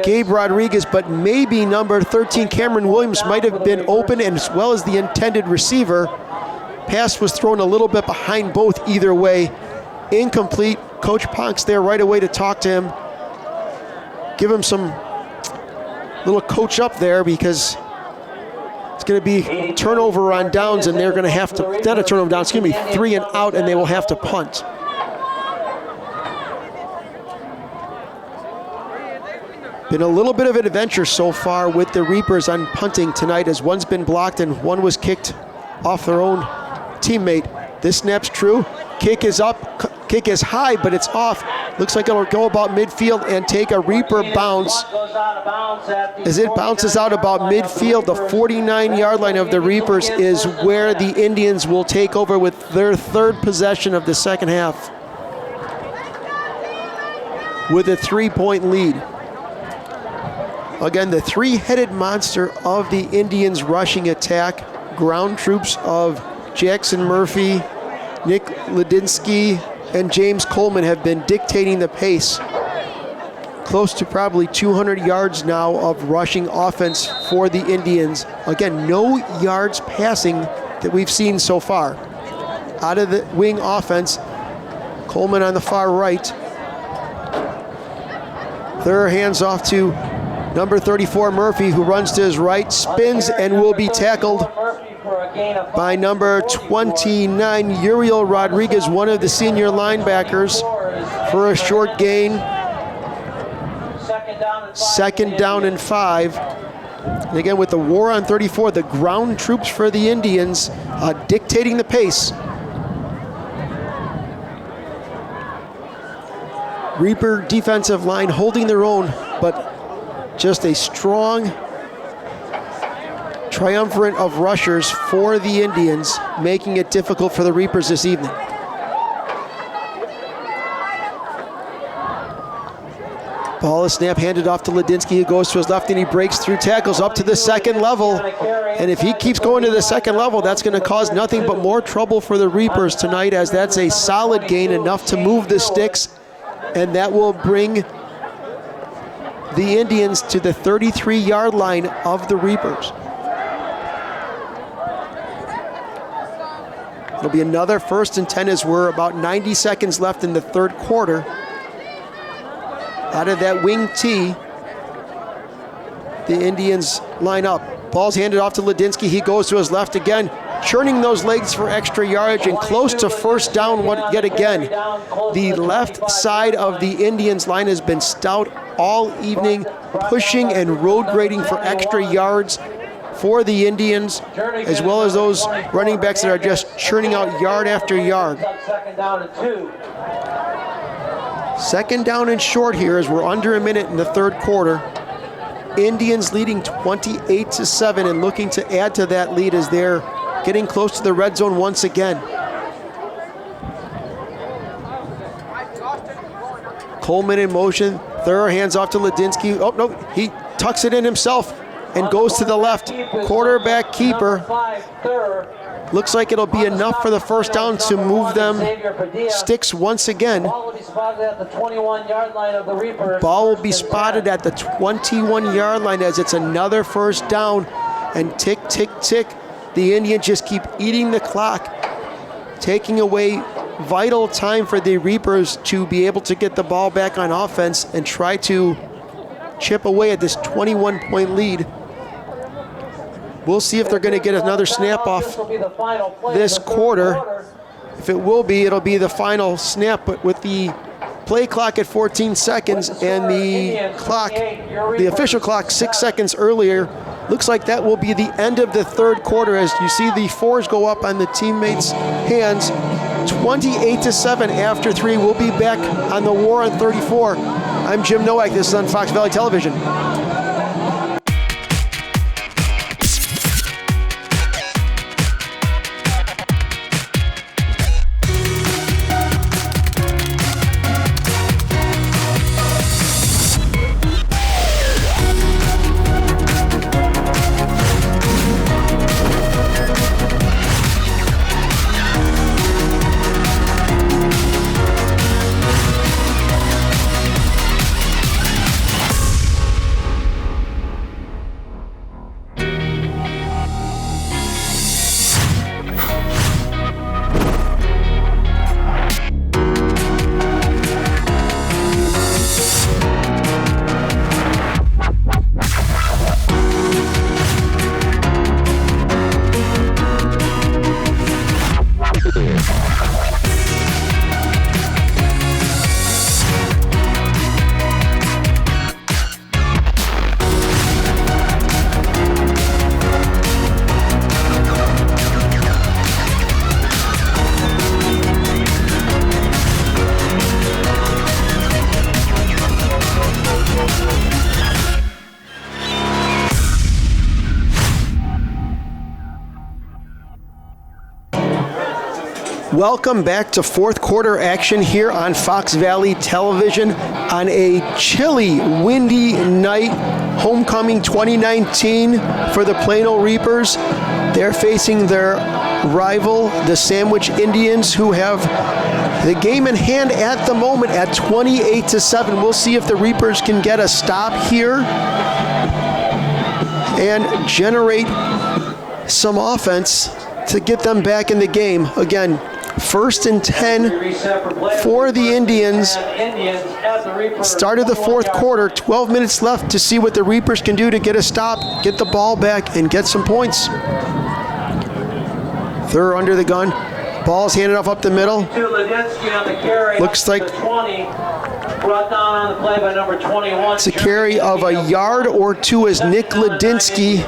Gabe Rodriguez, but maybe number 13, Cameron Williams, might have been open, and as well as the intended receiver. Pass was thrown a little bit behind both either way. Incomplete. Coach Ponk's there right away to talk to him. Give him some little coach up there, because it's going to be turnover on downs, and they're going to have to, not a turnover down, it's going to be 3 and out, and they will have to punt. Been a little bit of an adventure so far with the Reapers on punting tonight, as one's been blocked and one was kicked off their own teammate. This snap's true. Kick is up, kick is high, but it's off. Looks like it'll go about midfield and take a Reaper bounce. As it bounces out about midfield, the 49-yard line of the Reapers is where the Indians will take over with their 3rd possession of the second half, with a 3-point lead. Again, the 3-headed monster of the Indians' rushing attack. Ground troops of Jackson Murphy, Nick Ladinsky, and James Coleman have been dictating the pace. Close to probably 200 yards now of rushing offense for the Indians. Again, no yards passing that we've seen so far. Out of the wing offense, Coleman on the far right. Third hands off to number 34, Murphy, who runs to his right, spins, and will be tackled by number 29, Uriel Rodriguez, one of the senior linebackers, for a short gain. 2nd down and 5. And again, with the war on 34, the ground troops for the Indians dictating the pace. Reaper defensive line holding their own, but just a strong triumvirate of rushers for the Indians, making it difficult for the Reapers this evening. Ball is snap, handed off to Ladinsky. He goes to his left and he breaks through tackles up to the 2nd level. And if he keeps going to the 2nd level, that's going to cause nothing but more trouble for the Reapers tonight, as that's a solid gain, enough to move the sticks. And that will bring the Indians to the 33-yard line of the Reapers. It'll be another 1st and 10 as we're about 90 seconds left in the 3rd quarter. Out of that wing T, the Indians line up. Ball's handed off to Ladinsky. He goes to his left again, churning those legs for extra yardage and close to first down yet again. The left side of the Indians line has been stout all evening, pushing and road grading for extra yards for the Indians, as well as those running backs that are just churning out yard after yard. 2nd down and short here, as we're under a minute in the 3rd quarter. Indians leading 28-7 and looking to add to that lead as they're getting close to the red zone once again. Coleman in motion. Thurr hands off to Ladinsky. Oh, no, he tucks it in himself and goes to the left. Quarterback keeper. Looks like it'll be enough for the first down to move them sticks once again. Ball will be spotted at the 21-yard line as it's another first down. And tick, tick, tick. The Indians just keep eating the clock taking away vital time for the Reapers to be able to get the ball back on offense and try to chip away at this 21-point lead. We'll see if they're going to get another snap off this quarter. If it will be, it'll be the final snap, but with the play clock at 14 seconds and the official clock 6 seconds earlier, looks like that will be the end of the third quarter as you see the fours go up on the teammates' hands. 28-7 after 3. We'll be back on the War on 34. I'm Jim Nowak. This is on Fox Valley Television. Welcome back to fourth quarter action here on Fox Valley Television on a chilly, windy night. Homecoming 2019 for the Plano Reapers. They're facing their rival, the Sandwich Indians, who have the game in hand at the moment at 28-7. We'll see if the Reapers can get a stop here and generate some offense to get them back in the game. Again, 1st and 10 for the Indians. Started the fourth quarter, 12 minutes left to see what the Reapers can do to get a stop, get the ball back, and get some points. They're under the gun. Ball's handed off up the middle. Looks like it's a carry of a yard or two as Nick Ladinsky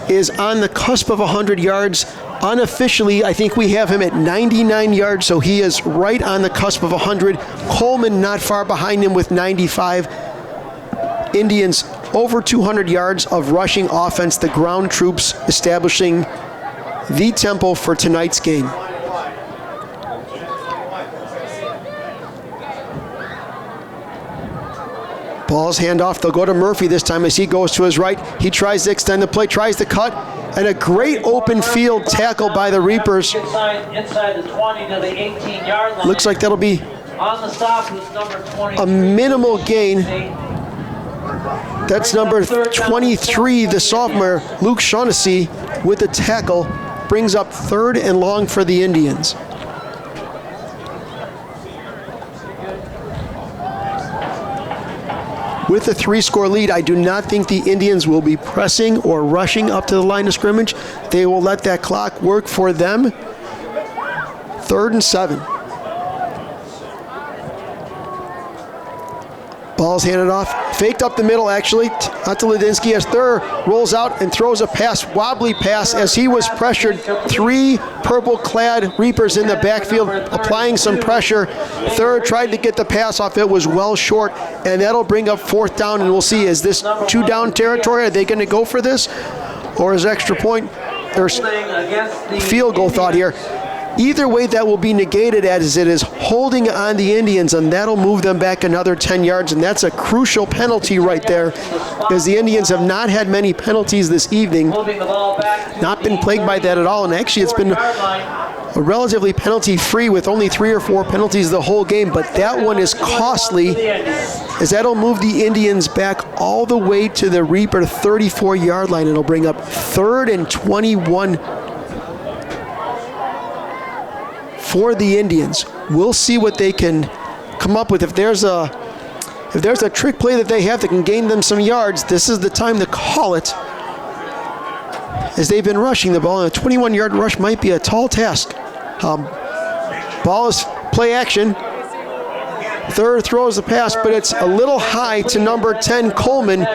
is on the cusp of 100 yards. Unofficially, I think we have him at 99 yards, so he is right on the cusp of 100. Coleman not far behind him with 95. Indians over 200 yards of rushing offense. The ground troops establishing the tempo for tonight's game. Ball's handoff. They'll go to Murphy this time as he goes to his right. He tries to extend the play, tries to cut, and a great open field tackle by the Reapers. Inside the 20 to the 18-yard line. Looks like that'll be on the stop was number 23. a minimal gain. That's number 23, the sophomore, Luke Shaughnessy, with the tackle. Brings up 3rd and long for the Indians. With a 3-score lead, I do not think the Indians will be pressing or rushing up to the line of scrimmage. They will let that clock work for them. 3rd and 7. Ball's handed off. Faked up the middle, actually. Out to Ladinsky as Thur rolls out and throws a pass, wobbly pass, as he was pressured. 3 purple-clad Reapers in the backfield applying some pressure. Thur tried to get the pass off. It was well short, and that'll bring up 4th down, and we'll see, is this 2-down territory? Are they going to go for this? Or is extra point? There's field goal thought here. Either way, that will be negated as it is holding on the Indians, and that'll move them back another 10 yards, and that's a crucial penalty right there, as the Indians have not had many penalties this evening, not been plagued by that at all, and actually it's been a relatively penalty-free with only 3 or 4 penalties the whole game, but that one is costly, as that'll move the Indians back all the way to the Reaper 34-yard line. It'll bring up 3rd and 21 for the Indians. We'll see what they can come up with. If there's a trick play that they have that can gain them some yards, this is the time to call it, as they've been rushing the ball, and a 21-yard rush might be a tall task. Ball is play action. Third throws the pass, but it's a little high to number 10, Coleman.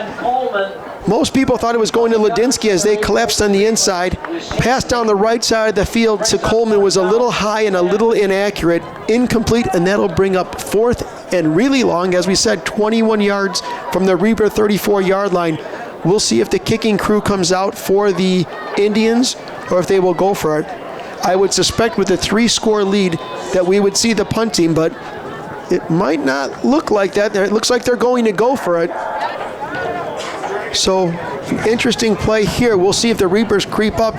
Most people thought it was going to Ladinsky as they collapsed on the inside. Pass down the right side of the field to Coleman was a little high and a little inaccurate, incomplete, and that'll bring up fourth and really long, as we said, 21 yards from the Reaper 34-yard line. We'll see if the kicking crew comes out for the Indians or if they will go for it. I would suspect with a 3-score lead that we would see the punt team, but it might not look like that. It looks like they're going to go for it. So, interesting play here. We'll see if the Reapers creep up.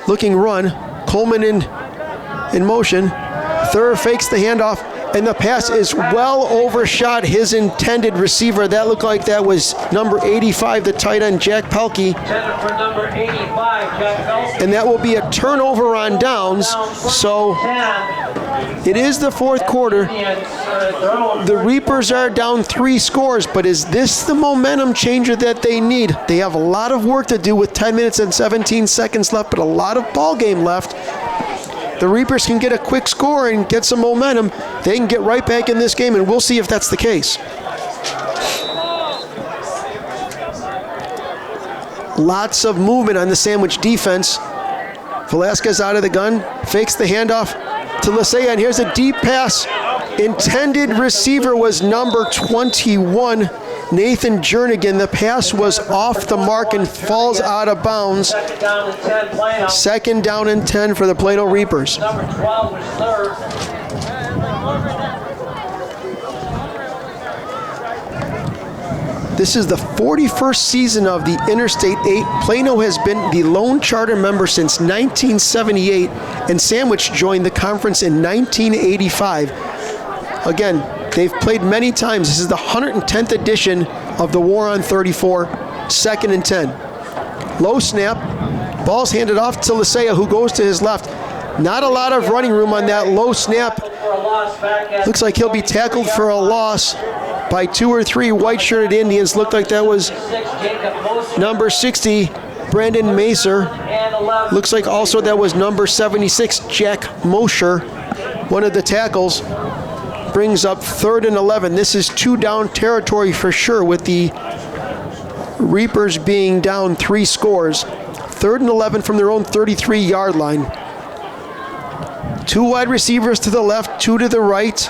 Looking run. Coleman in motion. Thurr fakes the handoff, and the pass is well overshot his intended receiver. That looked like that was number 85, the tight end, Jack Pelkey. For number 85, Jack Pelkey. And that will be a turnover on downs. So, it is the fourth quarter. The Reapers are down 3 scores, but is this the momentum changer that they need? They have a lot of work to do with 10 minutes and 17 seconds left, but a lot of ball game left. The Reapers can get a quick score and get some momentum. They can get right back in this game, and we'll see if that's the case. Lots of movement on the Sandwich defense. Velasquez out of the gun, fakes the handoff to Lisea, and here's a deep pass. Intended receiver was number 21, Nathan Jernigan. The pass was off the mark and falls out of bounds. Second down and 10 for the Plano Reapers. Number 12 was Thurr. This is the 41st season of the Interstate 8. Plano has been the lone charter member since 1978, and Sandwich joined the conference in 1985. Again, they've played many times. This is the 110th edition of the War on 34, 2nd and 10. Low snap, ball's handed off to Lisea, who goes to his left. Not a lot of running room on that low snap. Looks like he'll be tackled for a loss by 2 or 3 white-shirted Indians. Looked like that was number 60, Brandon Macer. Looks like also that was number 76, Jack Mosher, one of the tackles. Brings up 3rd and 11. This is 2-down territory for sure, with the Reapers being down 3 scores. 3rd and 11 from their own 33-yard line. 2 wide receivers to the left, 2 to the right.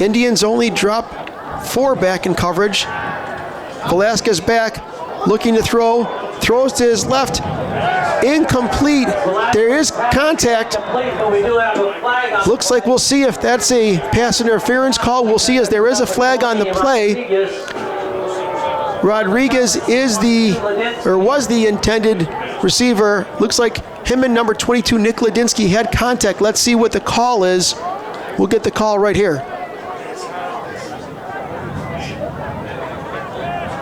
Indians only drop 4 back in coverage. Velasquez back, looking to throw. Throws to his left. Incomplete. There is contact. Looks like we'll see if that's a pass interference call. We'll see, as there is a flag on the play. Rodriguez was the intended receiver. Looks like him and number 22, Nick Ladinsky, had contact. Let's see what the call is. We'll get the call right here.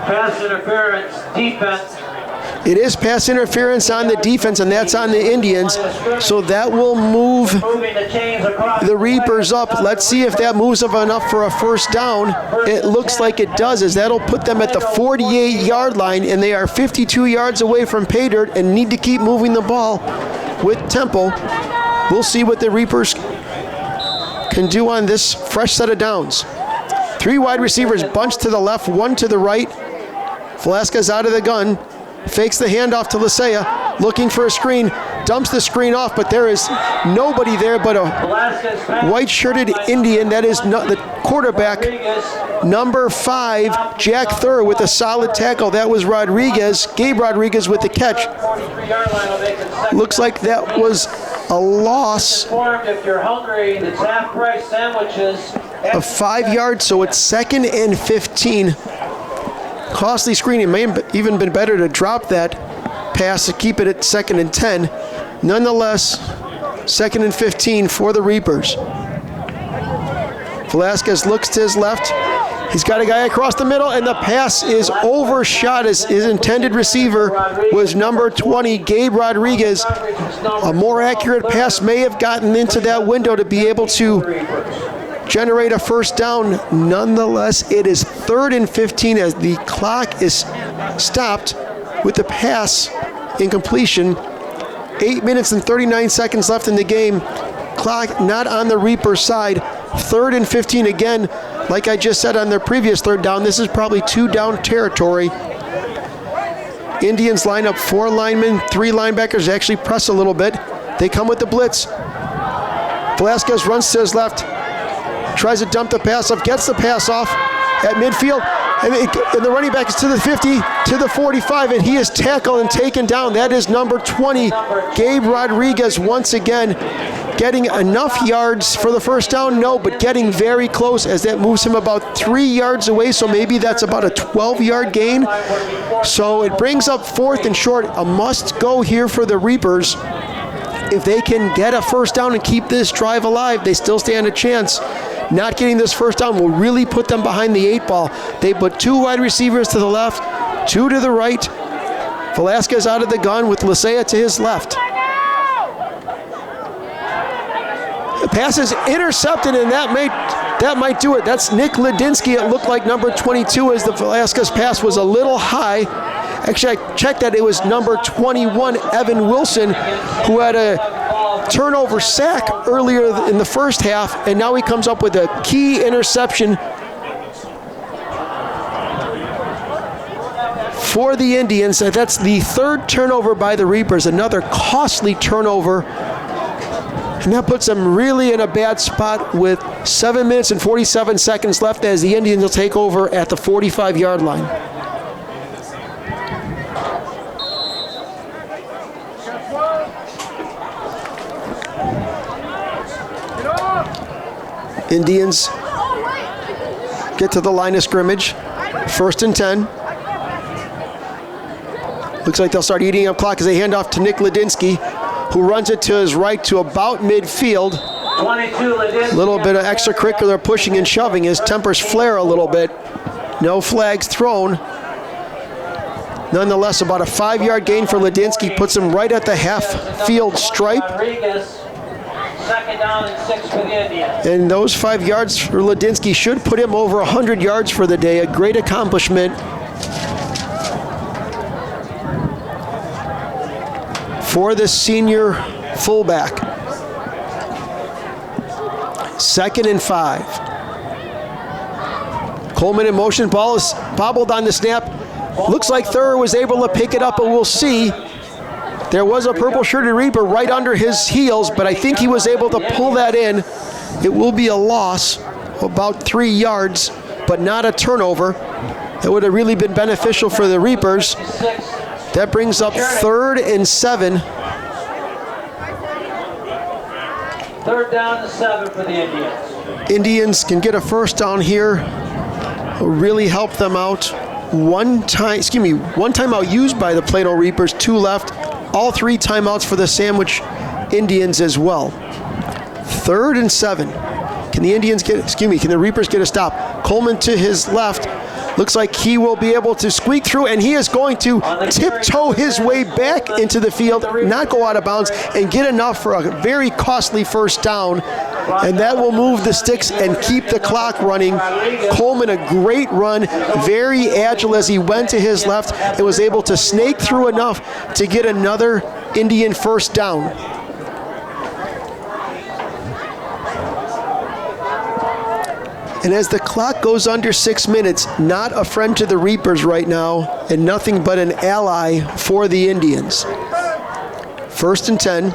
Pass interference, defense. It is pass interference on the defense, and that's on the Indians. So that will move the Reapers up. Let's see if that moves up enough for a first down. It looks like it does, as that'll put them at the 48-yard line, and they are 52 yards away from pay dirt and need to keep moving the ball with tempo. We'll see what the Reapers can do on this fresh set of downs. 3 wide receivers bunched to the left, 1 to the right. Velasquez out of the gun. Fakes the handoff to Lisea, looking for a screen, dumps the screen off, but there is nobody there but a white-shirted Indian. That is the quarterback, number 5, Jack Thurr, with a solid tackle. That was Rodriguez, Gabe Rodriguez, with the catch. Looks like that was a loss of 5 yards, so it's 2nd and 15. Costly screen. It may have even been better to drop that pass to keep it at 2nd and 10. Nonetheless, 2nd and 15 for the Reapers. Velasquez looks to his left. He's got a guy across the middle, and the pass is overshot. His intended receiver was number 20, Gabe Rodriguez. A more accurate pass may have gotten into that window to be able to generate a first down. Nonetheless, it is 3rd and 15 as the clock is stopped with the pass incompletion. 8 minutes and 39 seconds left in the game. Clock not on the Reaper side. 3rd and 15 again. Like I just said on their previous 3rd down, this is probably 2-down territory. Indians line up 4 linemen, 3 linebackers, actually press a little bit. They come with the blitz. Velasquez runs to his left, tries to dump the pass off, gets the pass off at midfield, and the running back is to the 50, to the 45, and he is tackled and taken down. That is number 20, Gabe Rodriguez, once again. Getting enough yards for the first down? No, but getting very close as that moves him about 3 yards away, so maybe that's about a 12-yard gain. So it brings up 4th and short, a must-go here for the Reapers. If they can get a first down and keep this drive alive, they still stand a chance. Not getting this first down will really put them behind the 8 ball. They put 2 wide receivers to the left, 2 to the right. Velasquez out of the gun with Lisea to his left. The pass is intercepted, and that might do it. That's Nick Ladinsky. It looked like number 22 as the Velasquez pass was a little high. Actually, I checked that. It was number 21, Evan Wilson, who had a turnover sack earlier in the first half, and now he comes up with a key interception for the Indians. That's the 3rd turnover by the Reapers, another costly turnover. And that puts them really in a bad spot with 7 minutes and 47 seconds left as the Indians will take over at the 45-yard line. Indians get to the line of scrimmage. 1st and 10. Looks like they'll start eating up clock as they hand off to Nick Ladinsky, who runs it to his right to about midfield. 22, A little bit of extracurricular pushing and shoving. His tempers flare a little bit. No flags thrown. Nonetheless, about a 5-yard gain for Ladinsky puts him right at the half-field stripe. 2nd down and 6 for the Indians. And those 5 yards for Ladinsky should put him over 100 yards for the day. A great accomplishment for the senior fullback. 2nd and 5. Coleman in motion. Ball is bobbled on the snap. Looks like Thurr was able to pick it up, but we'll see. There was a purple-shirted Reaper right under his heels, but I think he was able to pull that in. It will be a loss of about 3 yards, but not a turnover. That would have really been beneficial for the Reapers. That brings up 3rd and 7. 3rd down and 7 for the Indians. Indians can get a first down here. Will really help them out. One timeout used by the Plano Reapers, 2 left. All 3 timeouts for the Sandwich Indians as well. 3rd and 7. Can the Reapers get a stop? Coleman to his left. Looks like he will be able to squeak through, and he is going to tiptoe his way back into the field, not go out of bounds, and get enough for a very costly first down. And that will move the sticks and keep the clock running. Coleman, a great run, very agile as he went to his left and was able to snake through enough to get another Indian first down. And as the clock goes under 6 minutes, not a friend to the Reapers right now, and nothing but an ally for the Indians. 1st and 10.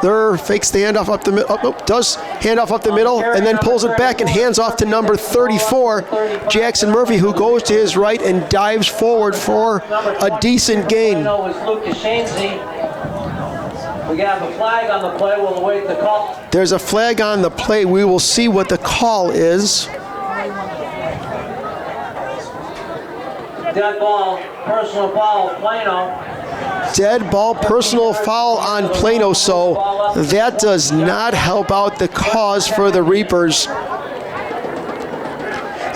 Thurr fakes the handoff up the middle, does handoff up the middle, and then pulls it back and hands off to number 34, Jackson Murphy, who goes to his right and dives forward for a decent gain. We have a flag on the play. We'll await the call. There's a flag on the play. We will see what the call is. Dead ball, personal foul, Plano. Dead ball, personal foul on Plano, so that does not help out the cause for the Reapers.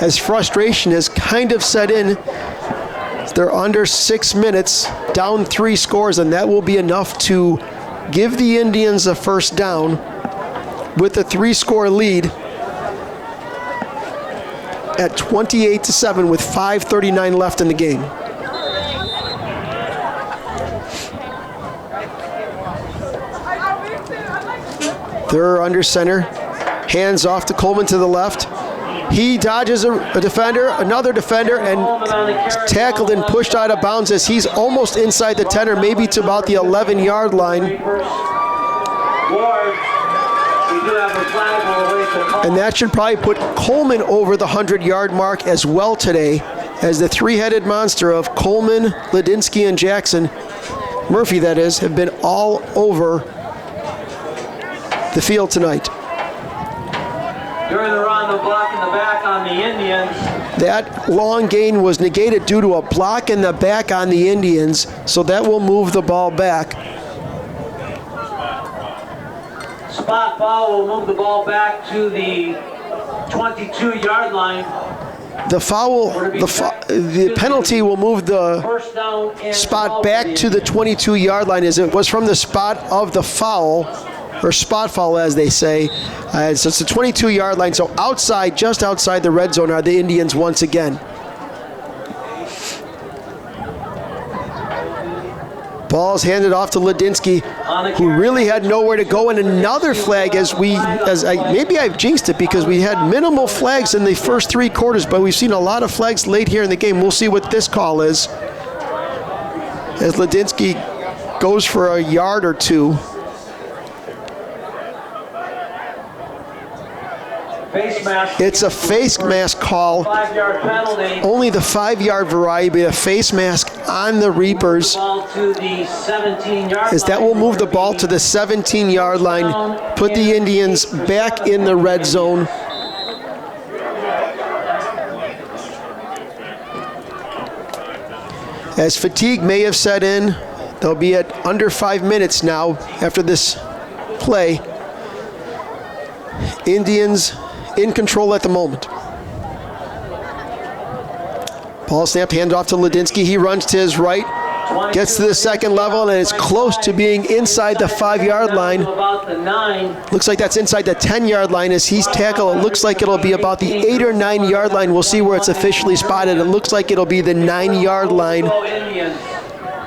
as frustration has kind of set in. They're under 6 minutes, down 3 scores, and that will be enough to give the Indians a first down with a 3-score lead at 28-7 with 5:39 left in the game. They're under center. Hands off to Coleman to the left. He dodges a defender, another defender, and tackled and pushed out of bounds as he's almost inside the 10 or maybe to about the 11-yard line. And that should probably put Coleman over the 100-yard mark as well today, as the three-headed monster of Coleman, Ladinsky, and Jackson, Murphy that is, have been all over the field tonight. During the run, the block in the back on the Indians. That long gain was negated due to a block in the back on the Indians, so that will move the ball back. Spot foul will move the ball back to the 22-yard line. The penalty will move the spot back to the 22-yard line as it was from the spot of the foul, or spot foul as they say. So it's the 22-yard line, so outside, just outside the red zone are the Indians once again. Ball's handed off to Ladinsky, who really had nowhere to go, and another flag maybe I've jinxed it because we had minimal flags in the first 3 quarters, but we've seen a lot of flags late here in the game. We'll see what this call is as Ladinsky goes for a yard or 2. Face mask. It's a face mask call. 5-yard penalty. Only the 5-yard variety, but a face mask on the Reapers. Ball to the 17-yard As that will move the ball to the 17-yard line, put the Indians back in the red zone. As fatigue may have set in, they'll be at under 5 minutes now after this play. Indians in control at the moment. Ball snapped, hand off to Ladinsky. He runs to his right, gets to the second level, and is close to being inside the 5-yard line. Looks like that's inside the 10-yard line as he's tackled. It looks like it'll be about the 8 or 9-yard line. We'll see where it's officially spotted. It looks like it'll be the 9-yard line.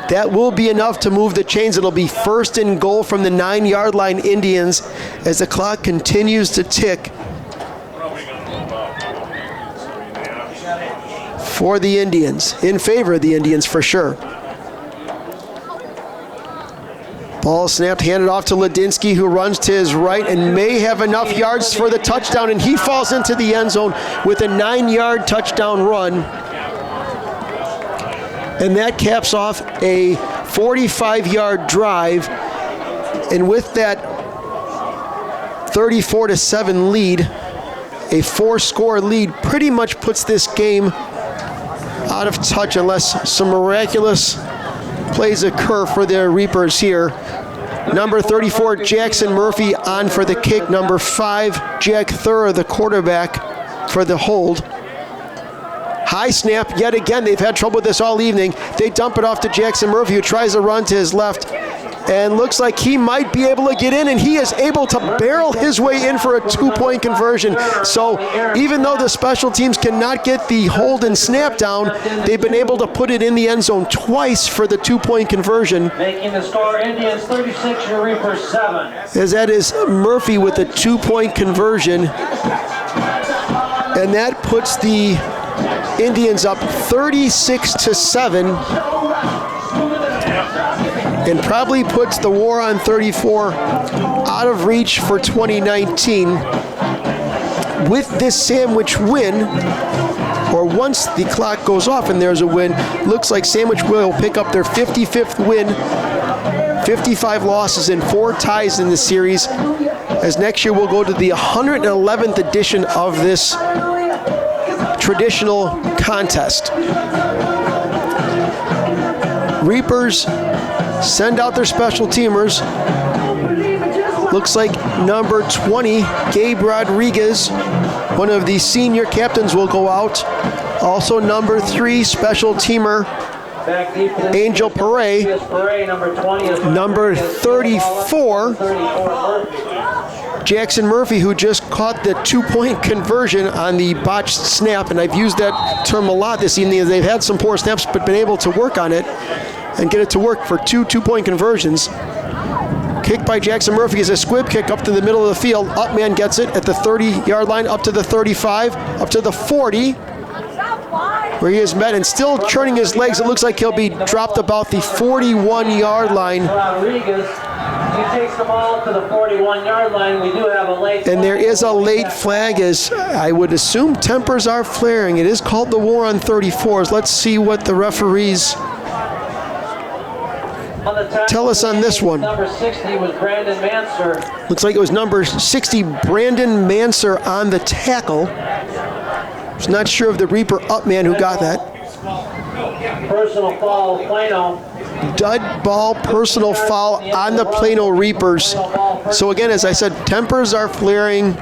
That will be enough to move the chains. It'll be first and goal from the 9-yard line Indians as the clock continues to tick for the Indians, in favor of the Indians for sure. Ball snapped, handed off to Ladinsky, who runs to his right and may have enough yards for the touchdown, and he falls into the end zone with a 9-yard touchdown run. And that caps off a 45-yard drive. And with that 34-7 lead, a 4-score lead pretty much puts this game out of touch unless some miraculous plays occur for the Reapers here. Number 34, Jackson Murphy on for the kick. Number 5, Jack Thurr, the quarterback, for the hold. High snap, yet again, they've had trouble with this all evening. They dump it off to Jackson Murphy, who tries to run to his left, and looks like he might be able to get in, and he is able to barrel his way in for a 2-point conversion. So even though the special teams cannot get the hold and snap down, they've been able to put it in the end zone twice for the 2-point conversion. Making the score, Indians 36, your Reapers 7. As that is Murphy with a 2-point conversion, and that puts the Indians up 36-7, and probably puts the war on 34 out of reach for 2019. With this sandwich win, or once the clock goes off and there's a win, looks like Sandwich will pick up their 55th win, 55 losses and 4 ties in the series, as next year we'll go to the 111th edition of this traditional contest. Reapers send out their special teamers. Looks like number 20, Gabe Rodriguez, One of the senior captains will go out. Also number 3 special teamer Angel Pere. Number 34 Jackson Murphy, who just caught the 2-point conversion on the botched snap, and I've used that term a lot this evening. They've had some poor snaps but been able to work on it and get it to work for 2-point conversions. Kick by Jackson Murphy is a squib kick up to the middle of the field. Upman gets it at the 30-yard line, up to the 35, up to the 40, where he is met and still churning his legs. It looks like he'll be dropped about the 41-yard line. Rodriguez, he takes the ball to the 41-yard line. We do have a late and there is a late flag, as I would assume tempers are flaring. It is called the War on 34s. Let's see what the referees tell us on this one. Number 60 was Brandon Manser. Looks like it was number 60, Brandon Manser, on the tackle. I was not sure of the Reaper Upman who got that. Personal foul, Plano. Dud ball, personal foul on the Plano Reapers. So again, as I said, tempers are flaring.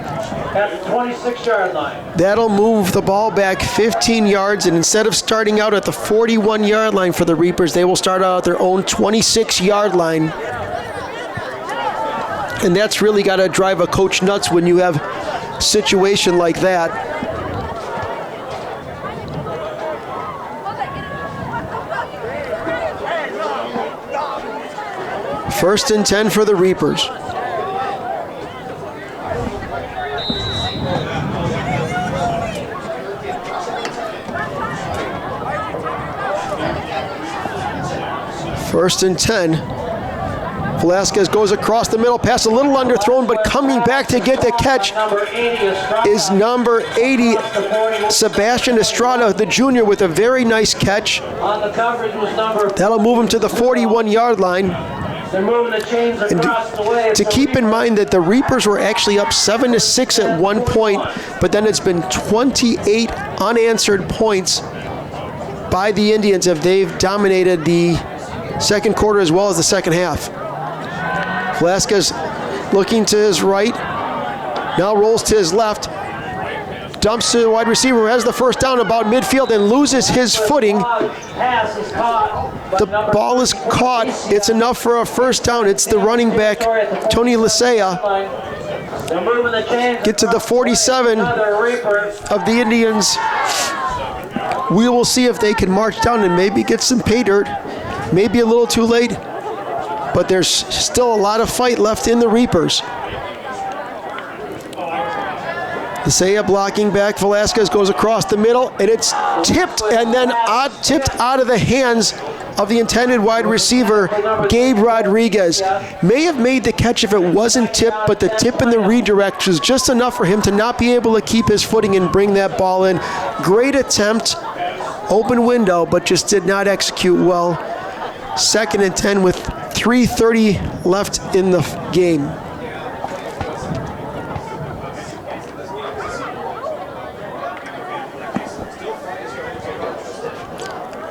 At the 26-yard line. That'll move the ball back 15 yards, and instead of starting out at the 41-yard line for the Reapers, they will start out at their own 26-yard line. And that's really got to drive a coach nuts when you have a situation like that. First and 10 for the Reapers. First and 10. Velasquez goes across the middle, pass a little underthrown, but coming back to get the catch is number 80, Sebastian Estrada, the junior, with a very nice catch. That'll move him to the 41-yard line. And to keep in mind that the Reapers were actually up 7-6 at one point, but then it's been 28 unanswered points by the Indians if they've dominated the second quarter as well as the second half. Velasquez looking to his right, now rolls to his left, dumps to the wide receiver who has the first down about midfield and loses his footing. The ball is caught. It's enough for a first down. It's the running back, Tony Lisea. Get to the 47 of the Indians. We will see if they can march down and maybe get some pay dirt. Maybe a little too late, but there's still a lot of fight left in the Reapers. Lisea blocking back. Velasquez goes across the middle, and it's tipped and then tipped out of the hands of the intended wide receiver, Gabe Rodriguez. May have made the catch if it wasn't tipped, but the tip and the redirect was just enough for him to not be able to keep his footing and bring that ball in. Great attempt, open window, but just did not execute well. Second and 10 with 3:30 left in the game.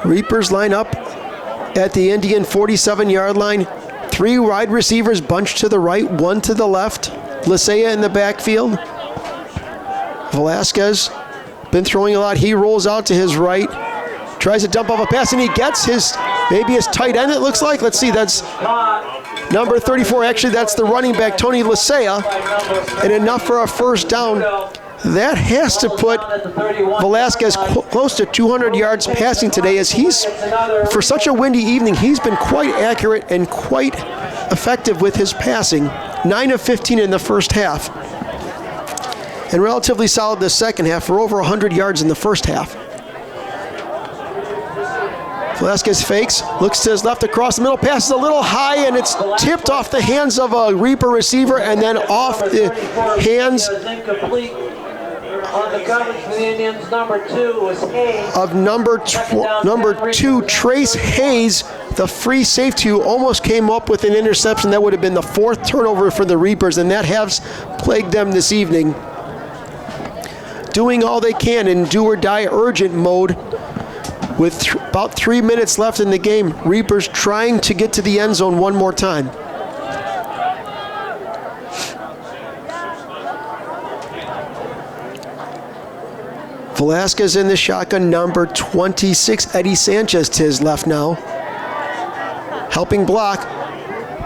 Reapers line up at the Indian 47-yard line. 3 wide receivers bunched to the right, 1 to the left. Lisea in the backfield. Velasquez been throwing a lot. He rolls out to his right, tries to dump off a pass, and he gets maybe his tight end, it looks like. Let's see, that's number 34. Actually, that's the running back, Tony Lisea, and enough for a first down. That has to put Velasquez close to 200 yards passing today, as for such a windy evening, he's been quite accurate and quite effective with his passing. 9 of 15 in the first half, and relatively solid the second half, for over 100 yards in the first half. Velasquez fakes, looks to his left across the middle, passes a little high, and it's tipped off the hands of a Reaper receiver and then off the hands on the coverage for the Indians, number 2 was Hayes. Of number 2, Trace Hayes, the free safety, who almost came up with an interception. That would have been the 4th turnover for the Reapers, and that has plagued them this evening. Doing all they can in do-or-die urgent mode with about 3 minutes left in the game. Reapers trying to get to the end zone one more time. Velasquez in the shotgun, number 26, Eddie Sanchez to his left now. Helping block.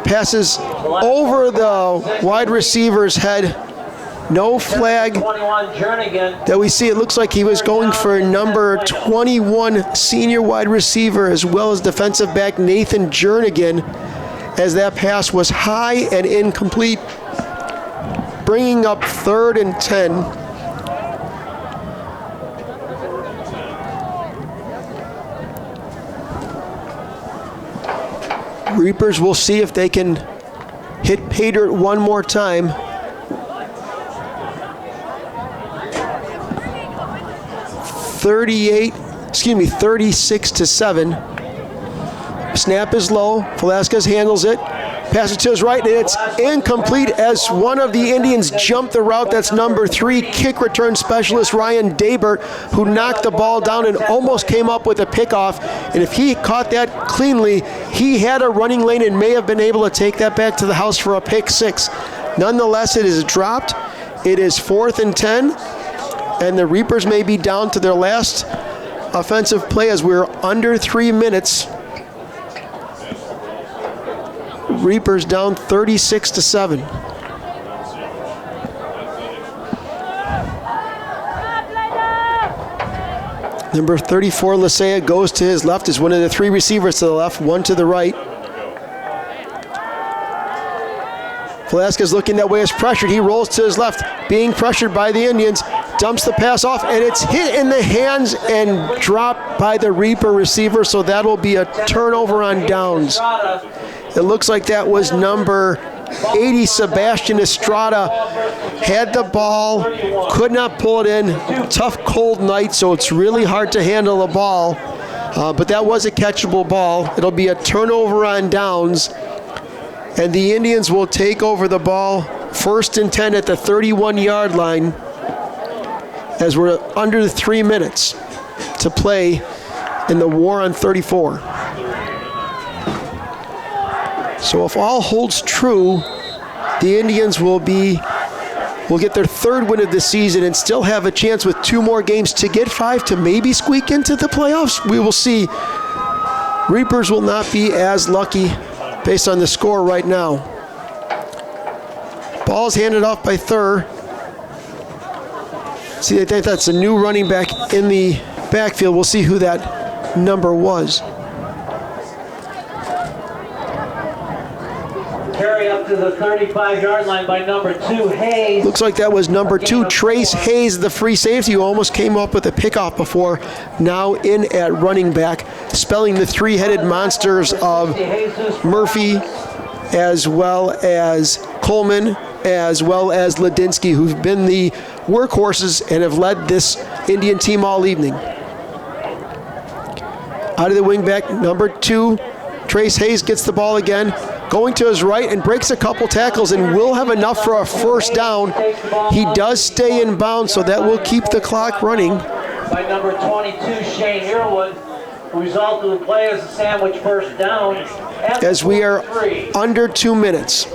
Passes over the wide receiver's head. No flag that we see. It looks like he was going for number 21 senior wide receiver as well as defensive back Nathan Jernigan, as that pass was high and incomplete, bringing up 3rd and 10. Reapers will see if they can hit pay dirt one more time. 36-7. Snap is low. Velasquez handles it. Passes to his right, and it's incomplete as one of the Indians jumped the route. That's number 3 kick return specialist Ryan Daybert, who knocked the ball down and almost came up with a pickoff. And if he caught that cleanly, he had a running lane and may have been able to take that back to the house for a pick 6. Nonetheless, it is dropped. It is 4th and 10, and the Reapers may be down to their last offensive play as we're under 3 minutes. Reapers down 36-7. Number 34, Lisea, goes to his left as one of the 3 receivers to the left, one to the right. Velasquez looking that way is pressured. He rolls to his left, being pressured by the Indians. Dumps the pass off, and it's hit in the hands and dropped by the Reaper receiver, so that'll be a turnover on downs. It looks like that was number 80, Sebastian Estrada. Had the ball, could not pull it in. Tough, cold night, so it's really hard to handle the ball. But that was a catchable ball. It'll be a turnover on downs, and the Indians will take over the ball 1st and 10 at the 31-yard line as we're under 3 minutes to play in the war on 34. So if all holds true, the Indians will get their 3rd win of the season and still have a chance with 2 more games to get 5 to maybe squeak into the playoffs. We will see. Reapers will not be as lucky based on the score right now. Ball's handed off by Thur. See, I think that's a new running back in the backfield. We'll see who that number was. Carry up to the 35-yard line by number 2, Hayes. Looks like that was number 2, Trace Hayes, the free safety, who almost came up with a pickoff before, now in at running back, spelling the 3-headed monsters of Murphy, as well as Coleman, as well as Ladinsky, who've been the workhorses and have led this Indian team all evening. Out of the wing back, number 2, Trace Hayes gets the ball again, going to his right and breaks a couple tackles and will have enough for a 1st down. He does stay in bounds, so that will keep the clock running. By number 22, Shane Earwood. Result of the play is a sandwich 1st down. As we are under 2 minutes.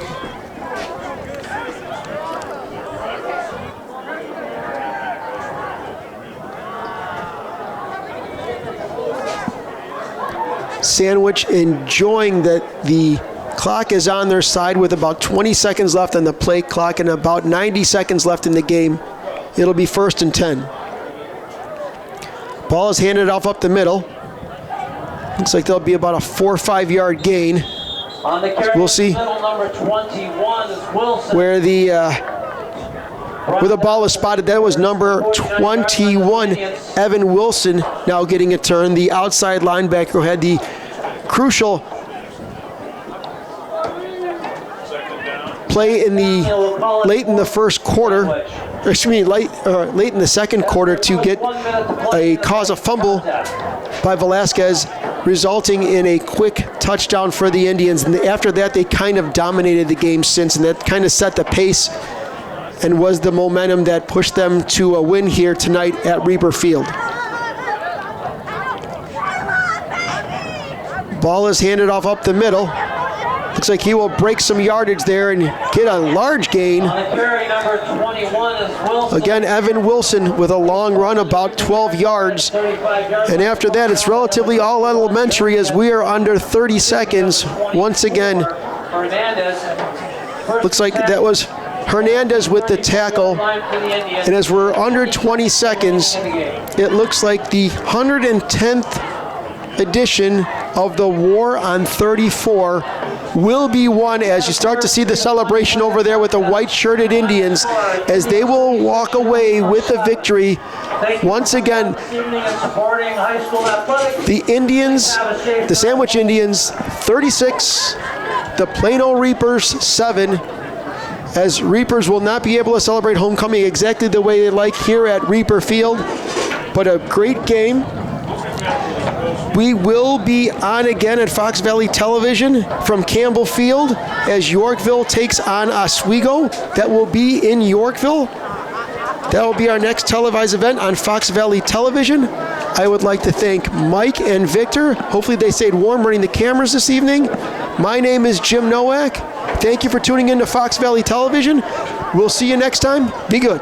Sandwich enjoying that the clock is on their side with about 20 seconds left on the play clock and about 90 seconds left in the game. It'll be 1st and 10. Ball is handed off up the middle. Looks like there'll be about a 4 or 5 yard gain. On the carry, we'll see number 21 is Wilson. where the ball was spotted. That was number 21, Evan Wilson, now getting a turn. The outside linebacker who had the crucial play in the late in the first quarter, late in the second quarter to cause a fumble by Velasquez, resulting in a quick touchdown for the Indians. And after that, they kind of dominated the game since, and that kind of set the pace and was the momentum that pushed them to a win here tonight at Reaper Field. Ball is handed off up the middle. Looks like he will break some yardage there and get a large gain. On the carry, number 21 is Wilson. Again, Evan Wilson with a long run, about 12 yards. 35 yards. And after that, it's relatively all elementary as we are under 30 seconds. Once again, Hernandez. looks like that was Hernandez with the tackle. And as we're under 20 seconds, it looks like the 110th edition of the War on 34 will be won as you start to see the celebration over there with the white-shirted Indians as they will walk away with the victory. Once again, the Indians, the Sandwich Indians, 36, the Plano Reapers, 7, as Reapers will not be able to celebrate homecoming exactly the way they like here at Reaper Field, but a great game. We will be on again at Fox Valley Television from Campbell Field as Yorkville takes on Oswego. That will be in Yorkville. That will be our next televised event on Fox Valley Television. I would like to thank Mike and Victor. Hopefully they stayed warm running the cameras this evening. My name is Jim Nowak. Thank you for tuning in to Fox Valley Television. We'll see you next time. Be good.